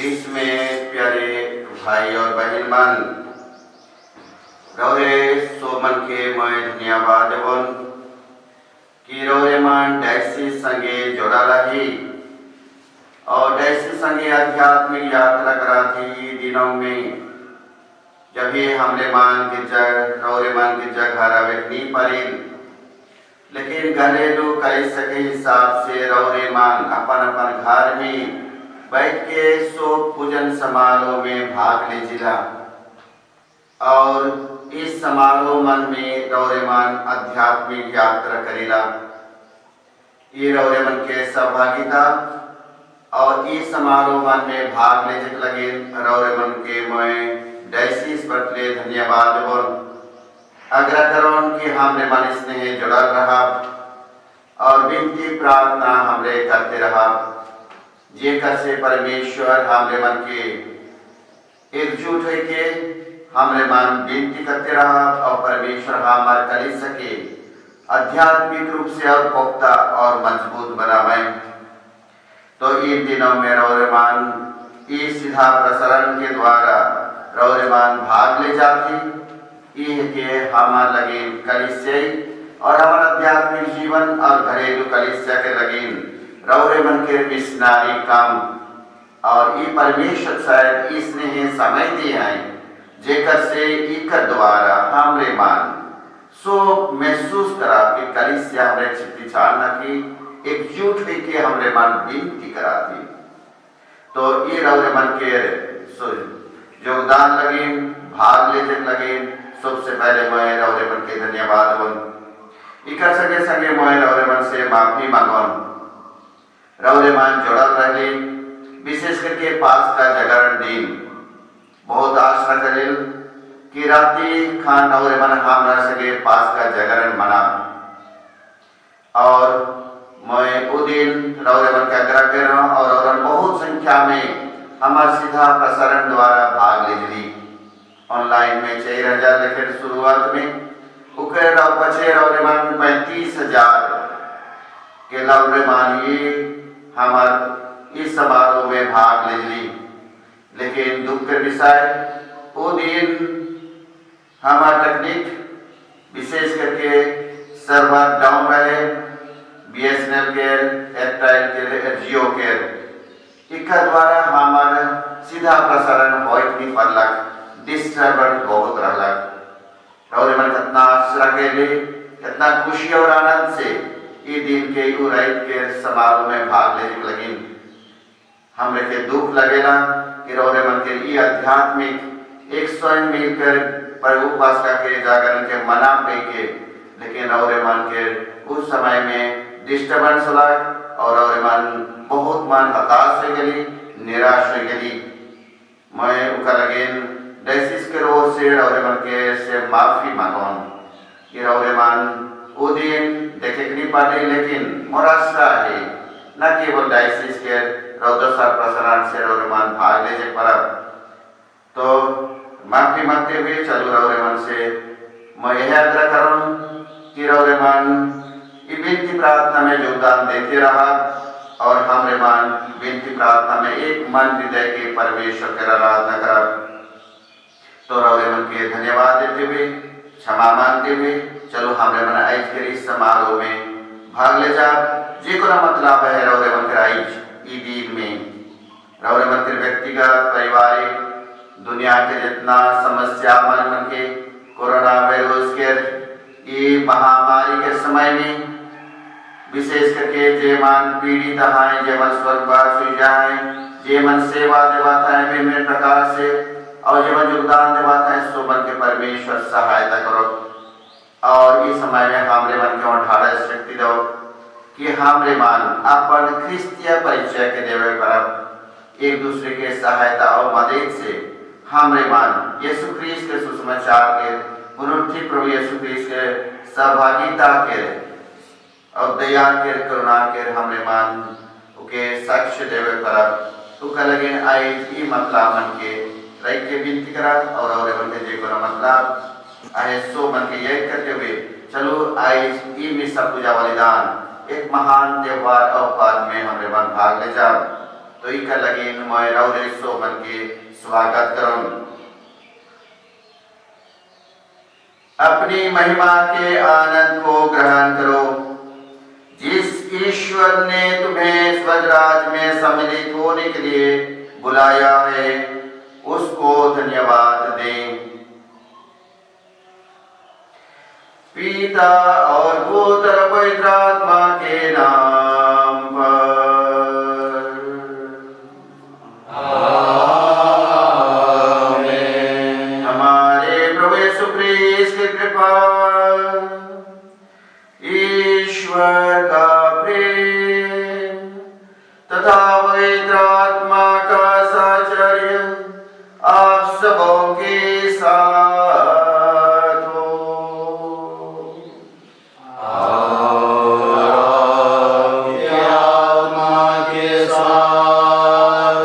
इसमें प्यारे भाई और बहन मन रौरे सोमन के मैं धन्यवाद देवन कि रौरे मन डैसी संगे जोड़ा रही और डैसी संगे आध्यात्मिक यात्रा करा थी दिनों में जब ही हमरे मान गिरजा रौरे मान गिरजा घर आवे नहीं परिन लेकिन घरेलू कई सके हिसाब से रौरे मान अपन अपन घर में बैठ के शोक पूजन समारोह में भाग ले जिला और इस समारोह मन में रौरेमान आध्यात्मिक यात्रा करेला। ये रौरेमन के सहभागिता और इस समारोह मन में भाग ले जक लगे रौरेमन के मैं डायसिस बतले धन्यवाद बोल आग्रह करोन कि हमरे मन स्नेह जुड़ा रहा और विनती प्रार्थना हमरे करते रहा जेकर से परमेश्वर हमरे मन के एकजुट हो के हमरे मन विनती करते रहा और परमेश्वर हमार करी सके आध्यात्मिक रूप से और पुख्ता और मजबूत बनावे। तो इन दिनों में रौरेमान इस सीधा प्रसारण के द्वारा रौरेमान भाग ले जाती ये के हमार लगे कलिसिया और हमारा आध्यात्मिक जीवन और घरेलू कलिसिया के लगे रौरेमन के मिशनारी काम और ये परमेश्वर शायद इसने समय दिए आए जेकर से इकर द्वारा हमरे मान सो महसूस करा कि कलिसिया हमरे चित्ती चालना की एकजुट हुई के हमरे मान विनती कराती। तो ये रौरेमन के योगदान लगे भाग ले लगे सबसे पहले मैं रौरेमन के धन्यवाद इकर संगे संगे मैं रौरेमन से माफी मांगन रौरेमान जोड़ल रहे विशेष करके पास का जागरण दिन बहुत आशा करेल कि राती खान रौरेमान हम रह सके पास का जागरण मना और मैं वो दिन रौरेमान का आग्रह कर रहा हूँ और रौरेमान बहुत संख्या में हमारे सीधा प्रसारण द्वारा भाग ले ली ऑनलाइन में 4000 लेकर शुरुआत में उकर पचे रौरेमान 35,000 के रौरेमान ये हमार इस समारोह में भाग ले ली लेकिन दुख के विषय वो दिन हमार तकनीक विशेष करके सर्वर डाउन रहे BSNL के एयरटेल के जियो के इनका द्वारा हमारा सीधा प्रसारण होइत नहीं पड़लक डिस्टर्बेंस बहुत रहलक और मन कितना आश्रय के लिए कितना खुशी और आनंद से ये दिन के उराइत के समारोह में भाग लेने लगी हमरे के दुख लगेला कि रौरेमन के ये आध्यात्मिक एक स्वयं मिलकर प्रभु पास्का के जागरण के मना नहीं के लेकिन रौरेमन के उस समय में डिस्टर्बेंस होला और रौरेमन बहुत मन हताश हो गई निराश हो गई। मैं उका लगे डायसिस के रोर से रौरे मन के से माफी मांगोन कि रौरे मन वो दिन देखे नहीं पाते, लेकिन मोरासा है न केवल डायसिस के रौदसार प्रसारण से रौरे मन भाग ले जे परब। तो माफी मांगते हुए चलो रौरे मन से मैं यह आग्रह करूं कि रौरे मन विनती प्रार्थना में योगदान देते रहा और हमरे मन विनती प्रार्थना में एक मन हृदय के परमेश्वर के आराधना करा। तो रौरे मन के धन्यवाद देते हुए क्षमा मांगते हुए चलो हमरे मन आज के इस समारोह में भाग ले जा जे को मतलब है रौरे मन के आज ई दिन में रौरे मन के व्यक्तिगत पारिवारिक दुनिया के जितना समस्या मन के कोरोना वायरस के ये महामारी के समय में विशेष करके जे मन पीड़ित हैं, जे मन स्वर्गवास हो जाए, जे मन सेवा देवाता है विभिन्न प्रकार से और जे मन योगदान देवाता है, सो मन के परमेश्वर सहायता करो और इस समय में हमरे मन के ढाढ़ शक्ति दो कि हमरे मन अपन ख्रिस्तीय परिचय के देवे पर एक दूसरे के सहायता और मदद से हमरे मन यीशु ख्रीस्त के सुसमाचार के पुनरुत्थित प्रभु यीशु ख्रीस्त के सहभागिता के और दया के करुणा के हमरे मन के साक्ष्य देवे पर तो लगे आई ई मतलब मन के रही के विनती करा और मन के जे को मतलब आए सो मन के यह करते हुए चलो आई ई में सब पूजा बलिदान एक महान त्योहार अवपाद में हमरे मन भाग ले जा। तो ई कर लगे मैं रौरे सो मन के स्वागत करूं। अपनी महिमा के आनंद को ग्रहण करो। जिस ईश्वर ने तुम्हें स्वर्गराज में सम्मिलित होने के लिए बुलाया है उसको धन्यवाद दें। पिता और पुत्र पवित्र आत्मा के नाम पर आमीन। हमारे प्रभु यीशु ख्रीस्त की कृपा, ईश्वर का प्रेम तथा पवित्र आत्मा का साहचर्य आप सबों के साथ हो। आत्मा के साथ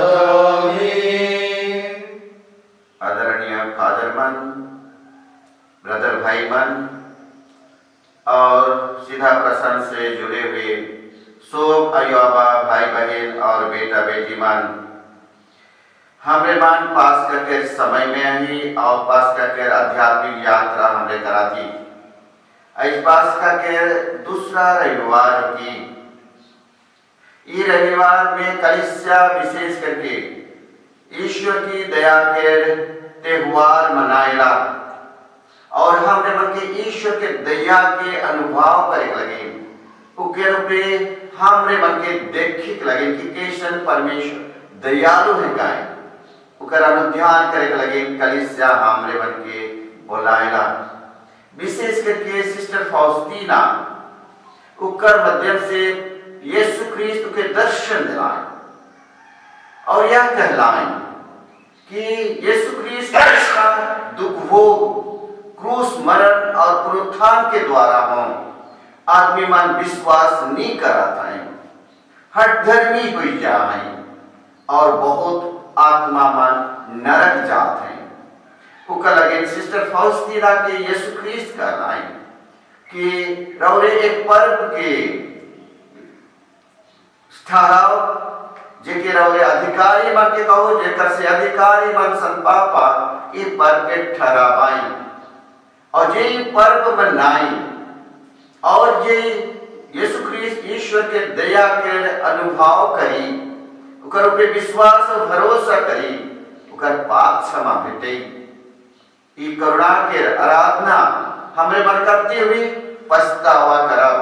आदरणीय फादर मन, ब्रदर भाई मन और सीधा प्रसन्न से जुड़े हुए सब अयुवा भाई बहन और बेटा बेटी मन, हमरे मन पास करके समय में ही और पास करके आध्यात्मिक यात्रा हमने करा थी। आज पास करके दूसरा रविवार की ये रविवार में कलिसिया विशेष करके ईश्वर की दया के त्योहार मनाएला और हमरे मन के ईश्वर के दया के अनुभव करे लगे उके रूपे हमरे मन के देखे लगे कि कैसन परमेश्वर दयालु है गाय उकर अनुध्यान करे लगे। कलिसिया हमरे मन के बोलाएला विशेष करके सिस्टर फाउस्टीना उकर माध्यम से यीशु ख्रीस्त के दर्शन दिलाए और यह कहलाए कि यीशु ख्रीस्त का दुख भोग क्रूस मरण और पुनरुत्थान के द्वारा हो आदमी मन विश्वास नहीं कराता है, हट धर्मी हुई जाए और बहुत आत्मा मन नरक जाते हैं। उका लगे सिस्टर फाउस्टीना के यीशु ख्रीस्त कहना है कि रौरे एक पर्व के ठहराव जेके रौरे अधिकारी मन के कहो जेकर से अधिकारी मन संपापा ये पर्व के ठहरावाई और ये पर्व मनाई और ये यीशु ख्रीस्त ईश्वर के दया के अनुभव करी उकर पे विश्वास और भरोसा करी उकर पाप क्षमा भेटे। ई करुणा के आराधना हमरे मन करते हुए पछतावा करब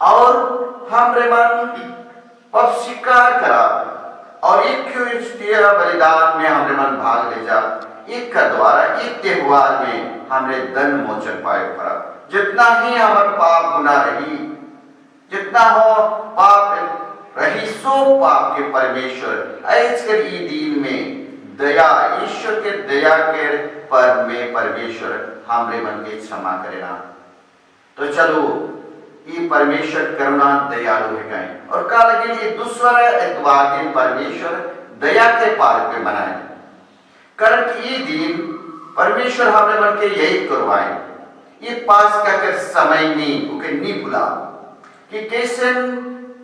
और हमरे मन पाप स्वीकार करब और एक बलिदान में हमरे मन भाग ले जा। एक का द्वारा एक त्योहार में हमरे दंड मोचन पाए पड़ा। जितना ही हमारे पाप गुना रही जितना हो पाप रही सो पाप के परमेश्वर आज के ई दिन में दया, ईश्वर के दया के पर में परमेश्वर हमरे मन के क्षमा करेना। तो चलो ये परमेश्वर करुणा दयालु है कहीं और का लगे ये दूसरा इतवार दिन परमेश्वर दया के पार पे मनाए, कारण कि ये दिन परमेश्वर हमरे मन के यही करवाए। ये पास का कर समय नहीं उके नहीं भुला कि कैसे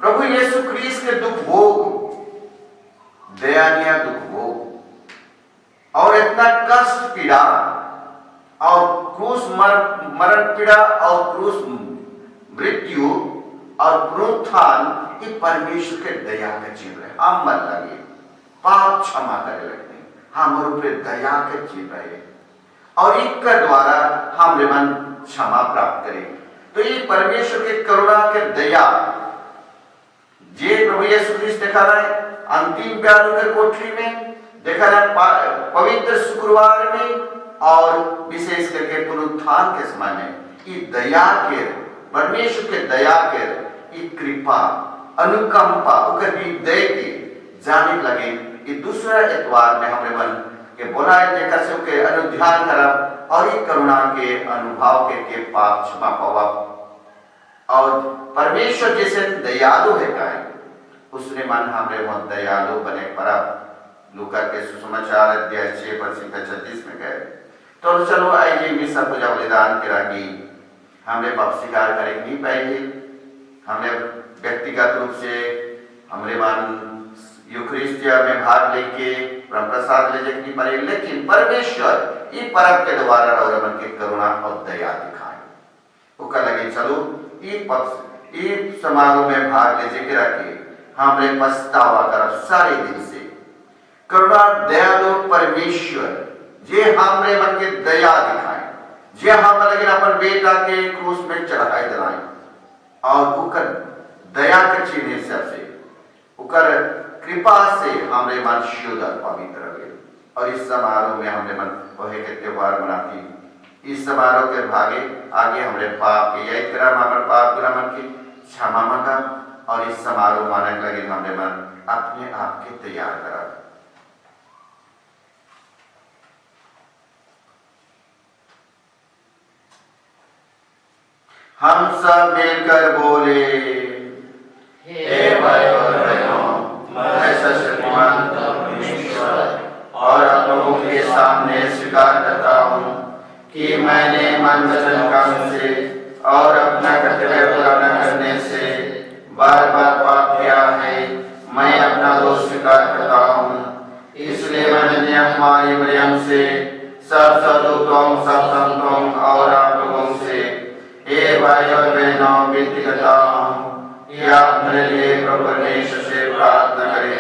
प्रभु यीशु क्रिस्त के दुख भोग, दयानिया दुख भोग और इतना कष्ट पीड़ा और क्रूस मरण पीड़ा और क्रूस मृत्यु और पुनरुत्थान, ये परमेश्वर के दया के जीव रहे। हम मत लगे पाप क्षमा करे लगते, हम ऊपर दया के जीव रहे और इनका द्वारा हम मन क्षमा प्राप्त करें। तो ये परमेश्वर के करुणा के दया जे प्रभु यीशु क्रिस्त देखा रहा है अंतिम प्यार के कोठरी में, देखा रहा है पवित्र शुक्रवार में और विशेष करके पुनरुत्थान के समय में। ये दया के परमेश्वर के दया के ये कृपा अनुकंपा उकर भी दे के जाने लगे। ये दूसरा इतवार में हमरे मन के बोलाए जेकर से के अनुध्यान करब और ये करुणा के अनुभव के पाप क्षमा पावब और परमेश्वर जैसे दयालु है काहे उसने मन हमरे बहुत दयालु बने परब। लूका के सुसमाचार अध्याय 6:36 में कहे। तो चलो आइए मिसा पूजा बलिदान के रागी हमने पाप स्वीकार करे नहीं पाएंगे, हमने व्यक्तिगत रूप से हमरे मन यूखरिस्तिया में भाग लेके प्रसाद ले जाके नहीं पाए, लेकिन परमेश्वर ये परब के द्वारा और मन के करुणा और दया दिखाए। वो कह लगे चलो ये समारोह में भाग ले जाके रखे हमरे पछतावा करब सारे दिन से। करुणा दयालु परमेश्वर जे हमरे मन के दया दिखाए, जे हम लगे अपन बेटा के क्रूस में चढ़ाए दिलाए और उकर दया के चिन्ह से उकर कृपा से हमरे मन शुद्ध और पवित्र रहे। और इस समारोह में हमरे मन वही के त्योहार मनाती। इस समारोह के भागे आगे हमरे पाप के याद करा, हमारे पाप गुना मन की क्षमा मांगा और इस समारोह मानक लगे हमरे मन अपने आप के तैयार करा। हम सब मिलकर बोले, हे भाइयों और बहनों, मैं सर्वशक्तिमान परमेश्वर और आप लोगों के सामने स्वीकार करता हूँ कि मैंने मन वचन कर्म से और अपना कर्तव्य पूरा न करने से बार बार पाप किया है। मैं अपना दोष स्वीकार करता हूँ। इसलिए मैंने नियम मारी मरियम से सब सदूतों सब संतों और आप लोगों से हे भाई और बहनों विनती करता हूँ कि आप मेरे लिए प्रभु परमेश्वर से प्रार्थना करें।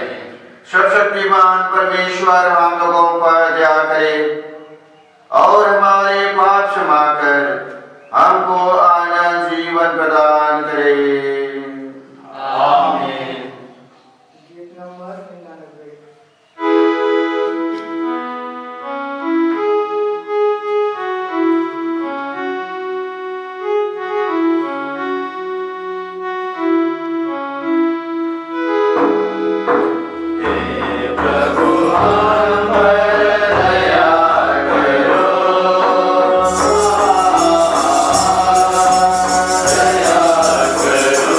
सर्वशक्तिमान परमेश्वर हम लोगों पर दया करे और हमारे पाप क्षमा कर हमको आनंद जीवन प्रदान करे। आमीन। गीत नंबर 99। Good.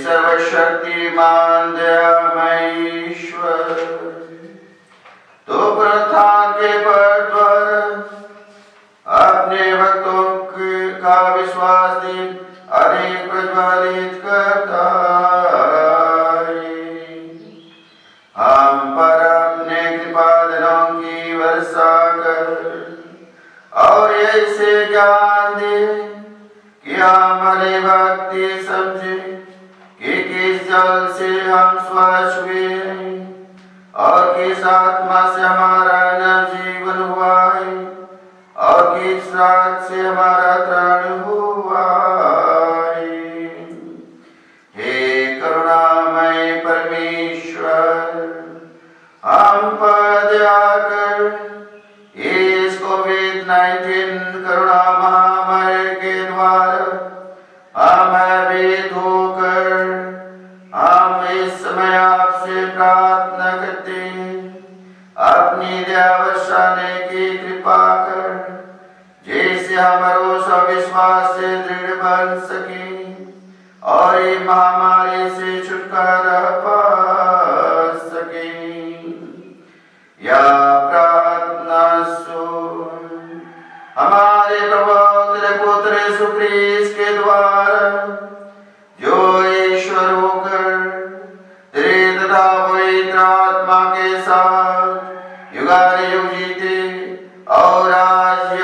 सर्वशक्तिमान दयामय ईश्वर, तो पुनरुत्थान के पद पर अपने भक्तों का विश्वास दीप अधिक प्रज्वलित करता है। हम पर अपने कृपादनों की वर्षा कर और ऐसे ज्ञान दे कि हम हमारी भक्ति समझे कि किस जल से हम स्वच्छ हुए और किस आत्मा से हमारा नवजीवन हुआ है और किस रात से हमारा त्राण हुआ है। हे करुणामय परमेश्वर, हम पर दया कर इस कोविड-19 करुणा महामारी के द्वारा हम भयभीत होकर हम इस समय आपसे प्रार्थना करते हैं, अपनी दया बरसाने की कृपा कर, जिससे हम भरोसा विश्वास से दृढ़ बन सके और ये महामारी से छुटकारा पा सके। या प्रार्थना सुन हमारे प्रभु तेरे पुत्र यीशु ख्रीस्त के द्वारा, जो ईश्वर होकर तेरे तथा पवित्र आत्मा के साथ युगानुयुग जीते और राज्य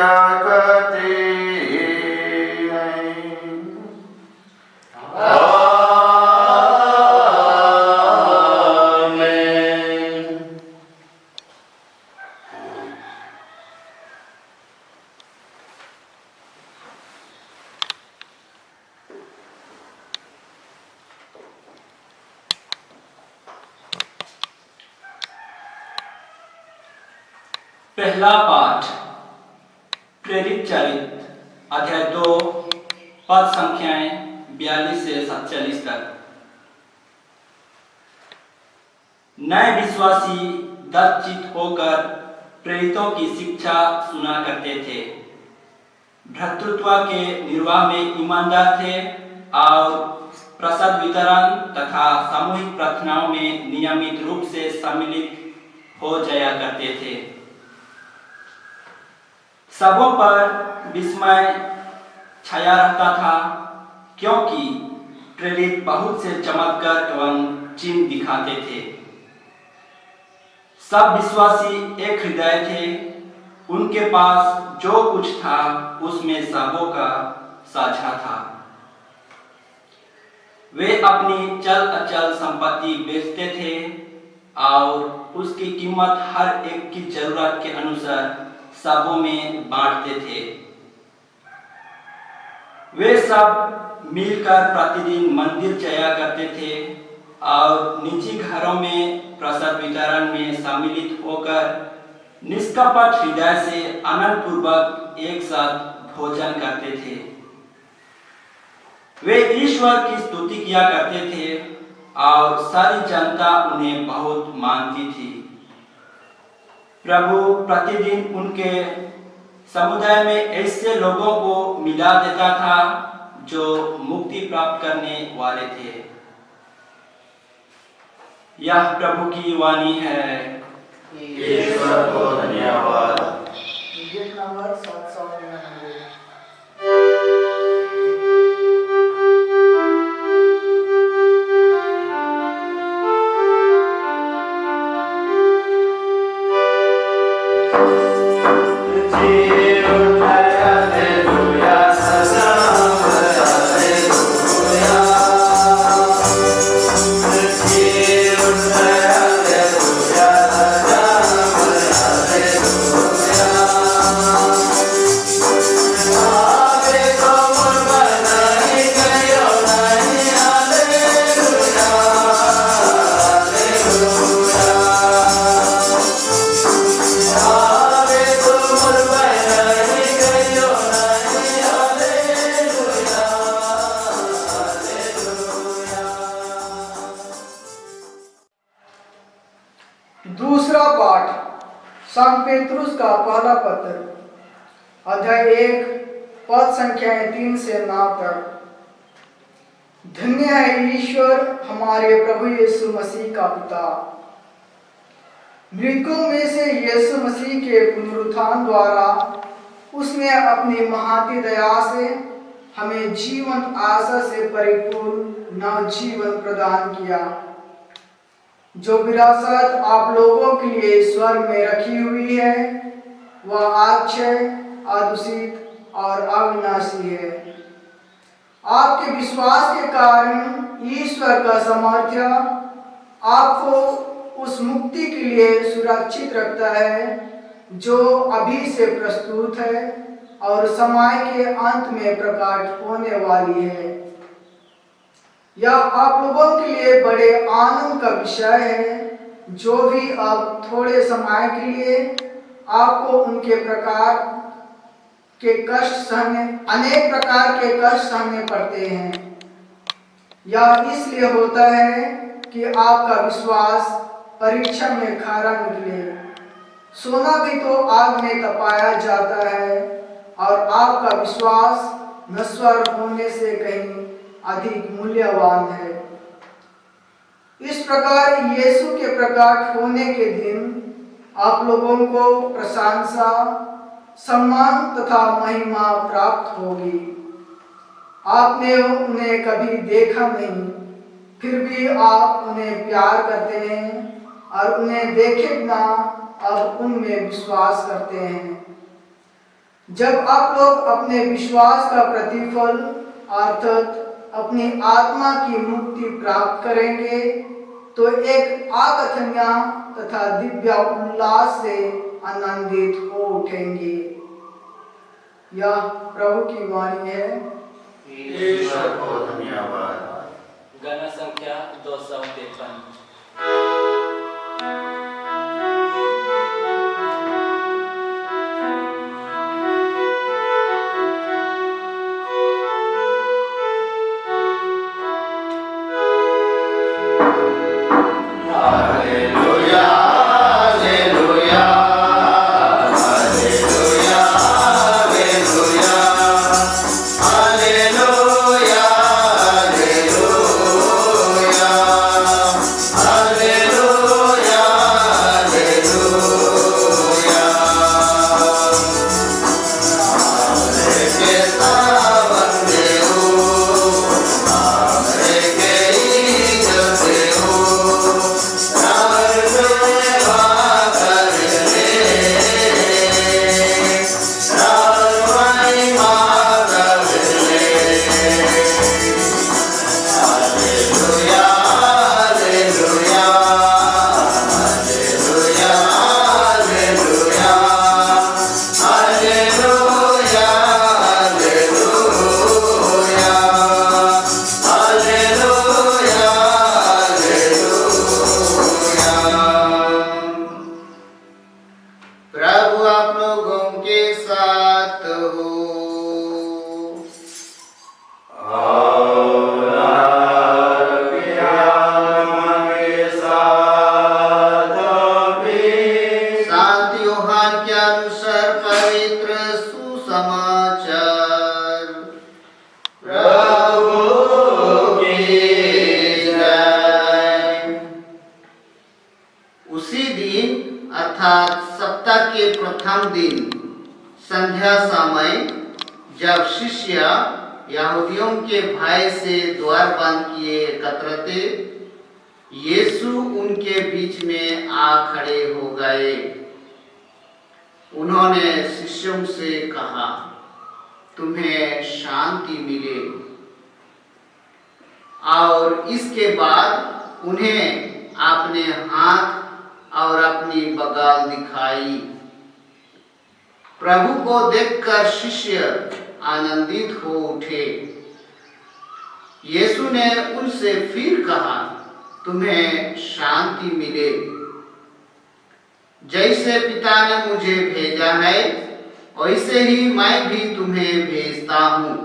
करते हैं। पहला पाठ प्रेरित चरित्र अध्याय 2 पद संख्याएं 42 से 47 तक। नए विश्वासी दत्तचित होकर प्रेरितों की शिक्षा सुना करते थे, भ्रातृत्व के निर्वाह में ईमानदार थे और प्रसाद वितरण तथा सामूहिक प्रार्थनाओं में नियमित रूप से सम्मिलित हो जाया करते थे। सबों पर विस्मय छाया रहता था, क्योंकि प्रेरित बहुत से चमत्कार एवं चिन्ह दिखाते थे। सब विश्वासी एक हृदय थे, उनके पास जो कुछ था उसमें सबों का साझा था। वे अपनी चल अचल संपत्ति बेचते थे और उसकी कीमत हर एक की जरूरत के अनुसार सबों में बांटते थे। वे सब मिलकर प्रतिदिन मंदिर जाया करते थे और निजी घरों में प्रसाद वितरण में सम्मिलित होकर निष्कपट हृदय से आनंद पूर्वक एक साथ भोजन करते थे। वे ईश्वर की स्तुति किया करते थे और सारी जनता उन्हें बहुत मानती थी। प्रभु प्रतिदिन उनके समुदाय में ऐसे लोगों को मिला देता था जो मुक्ति प्राप्त करने वाले थे। यह प्रभु की वाणी है। ईश्वर को धन्यवाद। नंबर 799। दूसरा पाठ संत पेतरुस का पहला पत्र अध्याय 1 पद संख्याएं 3 से 9 तक। धन्य है ईश्वर हमारे प्रभु यीशु मसीह का पिता। मृतकों में से यीशु मसीह के पुनरुत्थान द्वारा उसने अपनी महान दया से हमें जीवन आशा से परिपूर्ण नव जीवन प्रदान किया, जो विरासत आप लोगों के लिए स्वर्ग में रखी हुई है। वह अक्षय, अदूषित और अविनाशी है। आपके विश्वास के कारण ईश्वर का सामर्थ्य आपको उस मुक्ति के लिए सुरक्षित रखता है जो अभी से प्रस्तुत है और समय के अंत में प्रकट होने वाली है। यह आप लोगों के लिए बड़े आनंद का विषय है, जो भी अब थोड़े समय के लिए आपको अनेक प्रकार के कष्ट सहने पड़ते हैं। यह इसलिए होता है कि आपका विश्वास परीक्षा में खरा निकले। सोना भी तो आग में तपाया जाता है और आपका विश्वास नश्वर होने से कहीं अधिक मूल्यवान है। इस प्रकार यीशु के प्रकट होने के दिन आप लोगों को प्रशंसा, सम्मान तथा महिमा प्राप्त होगी। आपने उन्हें कभी देखा नहीं, फिर भी आप उन्हें प्यार करते हैं और उन्हें देखे बिना अब उनमें विश्वास करते हैं। जब आप लोग अपने विश्वास का प्रतिफल अर्थात अपनी आत्मा की मुक्ति प्राप्त करेंगे, तो एक अकथनीय तथा दिव्य उल्लास से आनंदित हो उठेंगे। यह प्रभु की वाणी है। ईश्वर को धन्यवाद। गाना संख्या 253। संध्या समय जब शिष्य यहूदियों के भय से द्वार बंद किए एकत्र थे, यीशु उनके बीच में आ खड़े हो गए। उन्होंने शिष्यों से कहा, तुम्हें शांति मिले। और इसके बाद उन्हें अपने हाथ और अपनी बगाल दिखाई। प्रभु को देखकर शिष्य आनंदित हो उठे। यीशु ने उनसे फिर कहा, तुम्हें शांति मिले। जैसे पिता ने मुझे भेजा है, वैसे ही मैं भी तुम्हें भेजता हूँ।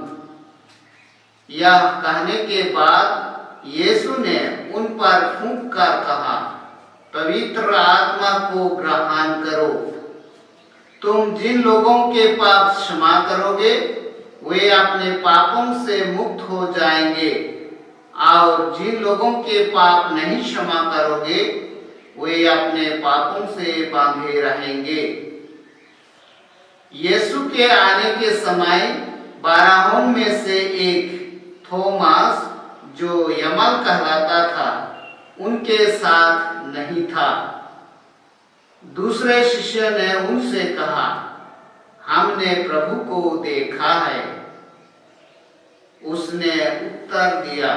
यह कहने के बाद यीशु ने उन पर फूंक कर कहा, पवित्र आत्मा को ग्रहण करो। तुम जिन लोगों के पाप क्षमा करोगे, वे अपने पापों से मुक्त हो जाएंगे, और जिन लोगों के पाप नहीं क्षमा करोगे वे अपने पापों से बांधे रहेंगे। यीशु के आने के समय 12 में से एक थोमास जो यमल कहलाता था उनके साथ नहीं था। दूसरे शिष्य ने उनसे कहा, हमने प्रभु को देखा है। उसने उत्तर दिया,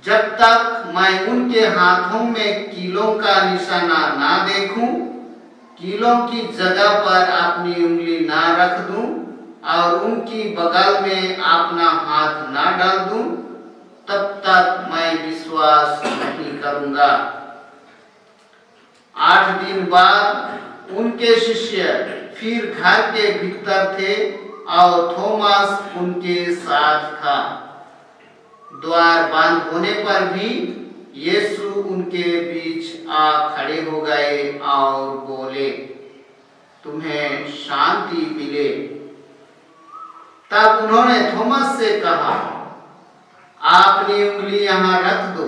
जब तक मैं उनके हाथों में कीलों का निशाना ना देखूं, कीलों की जगह पर अपनी उंगली ना रख दूं और उनकी बगल में अपना हाथ ना डाल दूं, तब तक मैं विश्वास नहीं करूंगा। 8 दिन बाद उनके शिष्य फिर घर के भीतर थे और थोमास उनके साथ था। द्वार बंद होने पर भी यीशु उनके बीच आ खड़े हो गए और बोले, तुम्हें शांति मिले। तब उन्होंने थोमस से कहा, अपनी उंगली यहाँ रख दो,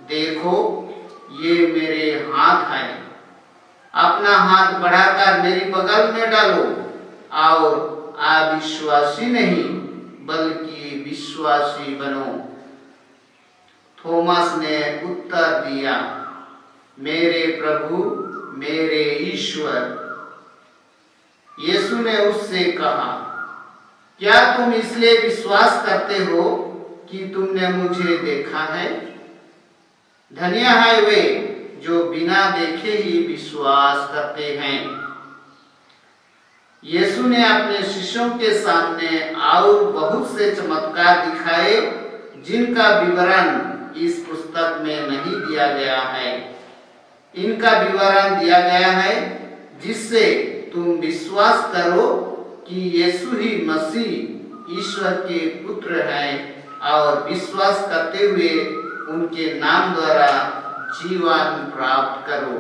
देखो ये मेरे हाथ है। अपना हाथ बढ़ाकर मेरी बगल में डालो और अविश्वासी नहीं बल्कि विश्वासी बनो। थोमस ने उत्तर दिया, मेरे प्रभु मेरे ईश्वर। यीशु ने उससे कहा, क्या तुम इसलिए विश्वास करते हो कि तुमने मुझे देखा है? धन्य है वे जो बिना देखे ही विश्वास करते हैं। यीशु ने अपने शिष्यों के सामने और बहुत से चमत्कार दिखाए जिनका विवरण इस पुस्तक में नहीं दिया गया है। इनका विवरण दिया गया है जिससे तुम विश्वास करो कि यीशु ही मसीह ईश्वर के पुत्र हैं और विश्वास करते हुए उनके नाम द्वारा जीवन प्राप्त करो।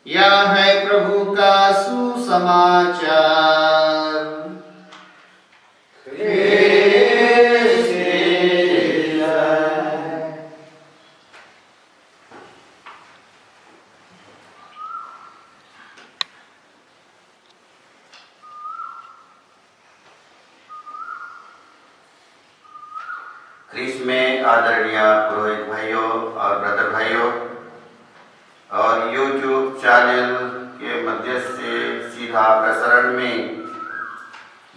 यह है प्रभु का सुसमाचार। ख्रीष्ट में आदरणीय पुरोहित भाइयों और ब्रदर भाइयों और यूट्यूब चैनल के मध्य से सीधा प्रसारण में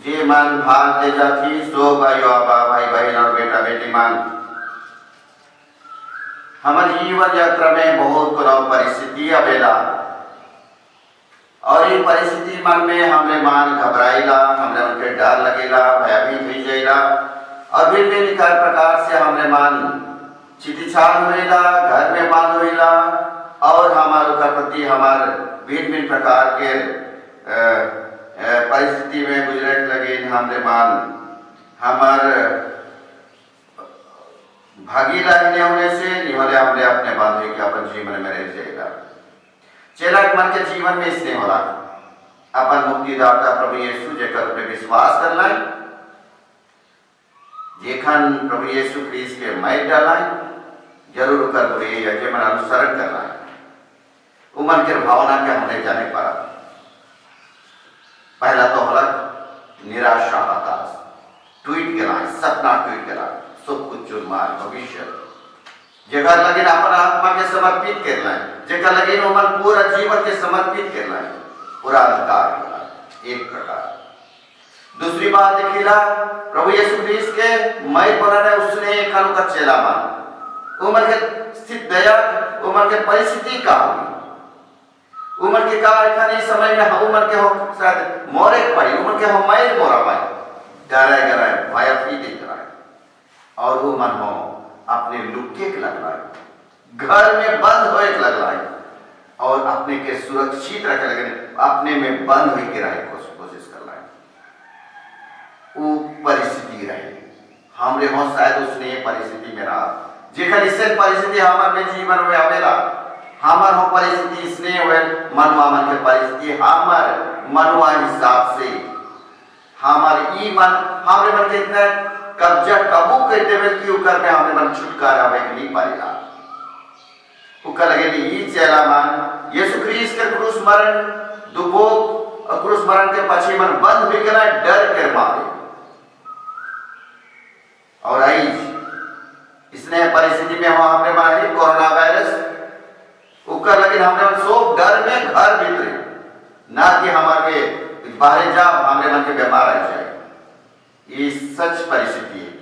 जे मन भाग ले जाती सो भाइयों भाई बहन और बेटा बेटी मान हमारे जीवन यात्रा में बहुत कोनो परिस्थिति आवेला और ये परिस्थिति मन में हमने मान घबराइला, हमने उनके डर लगेला, भयभीत हो जाइला और भिन्न प्रकार से हमने मान चितिछाल होइला, घर में बंद होइला और हमारे प्रति हमारे भिन्न प्रकार के परिस्थिति में गुजरे लगे। हमने मान हमारे भागीला होने से निहले हमने अपने बांधे के अपन जीवन में रह जाएगा। चेला मन के जीवन में इसने होला अपन मुक्तिदाता प्रभु यीशु जेकर पे विश्वास करना जेखन प्रभु यीशु ख्रीस्त के माइक डाला जरूर कर बुरे यजे मन अनुसरण करना उमन के भावना के हमने जाने पारा। पहला तो होला निराशा हताश ट्वीट गला सपना ट्वीट गला सब कुछ चुरमार भविष्य जगह लगे अपन आत्मा के समर्पित करना जगह लगे उमन पूरा जीवन के समर्पित करना पूरा अधिकार एक प्रकार। दूसरी बात देखिला प्रभु यीशु ख्रीस्त के मई बनाने उसने कानू का चेला मान उमर के स्थित दया उमर के परिस्थिति का उमर के का नहीं समय में उमर के हो शायद मोरे पड़ी उमर के हो मई मोरा पाई गराए गराए भाया फी दिख रहा है और वो मन हो अपने लुके के लग रहा है घर में बंद होए के लग रहा है और अपने के सुरक्षित रखे लगे अपने में बंद हुई के रहे कोशिश कर रहा है। वो परिस्थिति रहे हमरे हो शायद उसने ये परिस्थिति में रहा जेखन इससे परिस्थिति हमारे जीवन में आवेला हमार हो परिस्थिति इसने हुए मनवा मन के परिस्थिति हमार मनवा हिसाब से हमारे ई मन हमरे मन के इतना कब्जा काबू करते हुए कि उकर में हमरे मन छुटकारा वे नहीं पाएगा उकर लगे नहीं चेला मान यीशु ख्रीस्त के क्रूस मरण दुबोक क्रूस मरण के पछी मन बंद भी गला डर के मारे और आई इसने परिस्थिति में हुआ हमरे मारे कोरोना वायरस उकर लगे हमरे मन सब डर में घर भीतर ना कि हमारे बाहर जा हमरे मन के बीमार आ जाए ये सच परिस्थिति है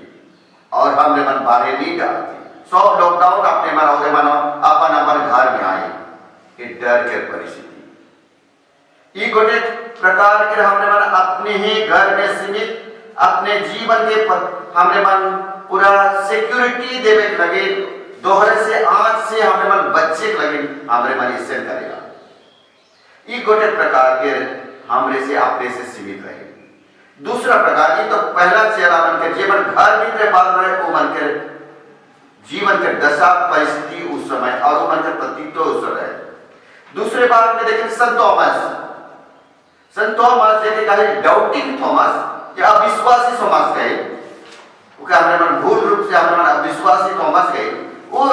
और हमरे मन बाहर नहीं डालते सब लॉकडाउन अपने मन और मन अपन अपन घर में आए ये डर के परिस्थिति ये गोटे प्रकार के हमरे मन अपने ही घर में सीमित अपने जीवन के हमरे मन पूरा सिक्योरिटी देवे लगे दोहरे से आज से हमरे मन बच्चे लगे हमरे मन इससे करेगा ये गोटे प्रकार के हमरे से अपने से सीमित रहे दूसरा प्रकार ये तो पहला चेहरा मन के जीवन घर भीतर बाल रहे वो मन के जीवन के दशा परिस्थिति उस समय और वो मन के प्रतीत उस समय दूसरे बात में देखें संत थॉमस जैसे कहे डाउटिंग थॉमस या अविश्वासी थॉमस कहे वो हमरे मन भूल रूप से हमरे मन अविश्वासी थॉमस कहे वो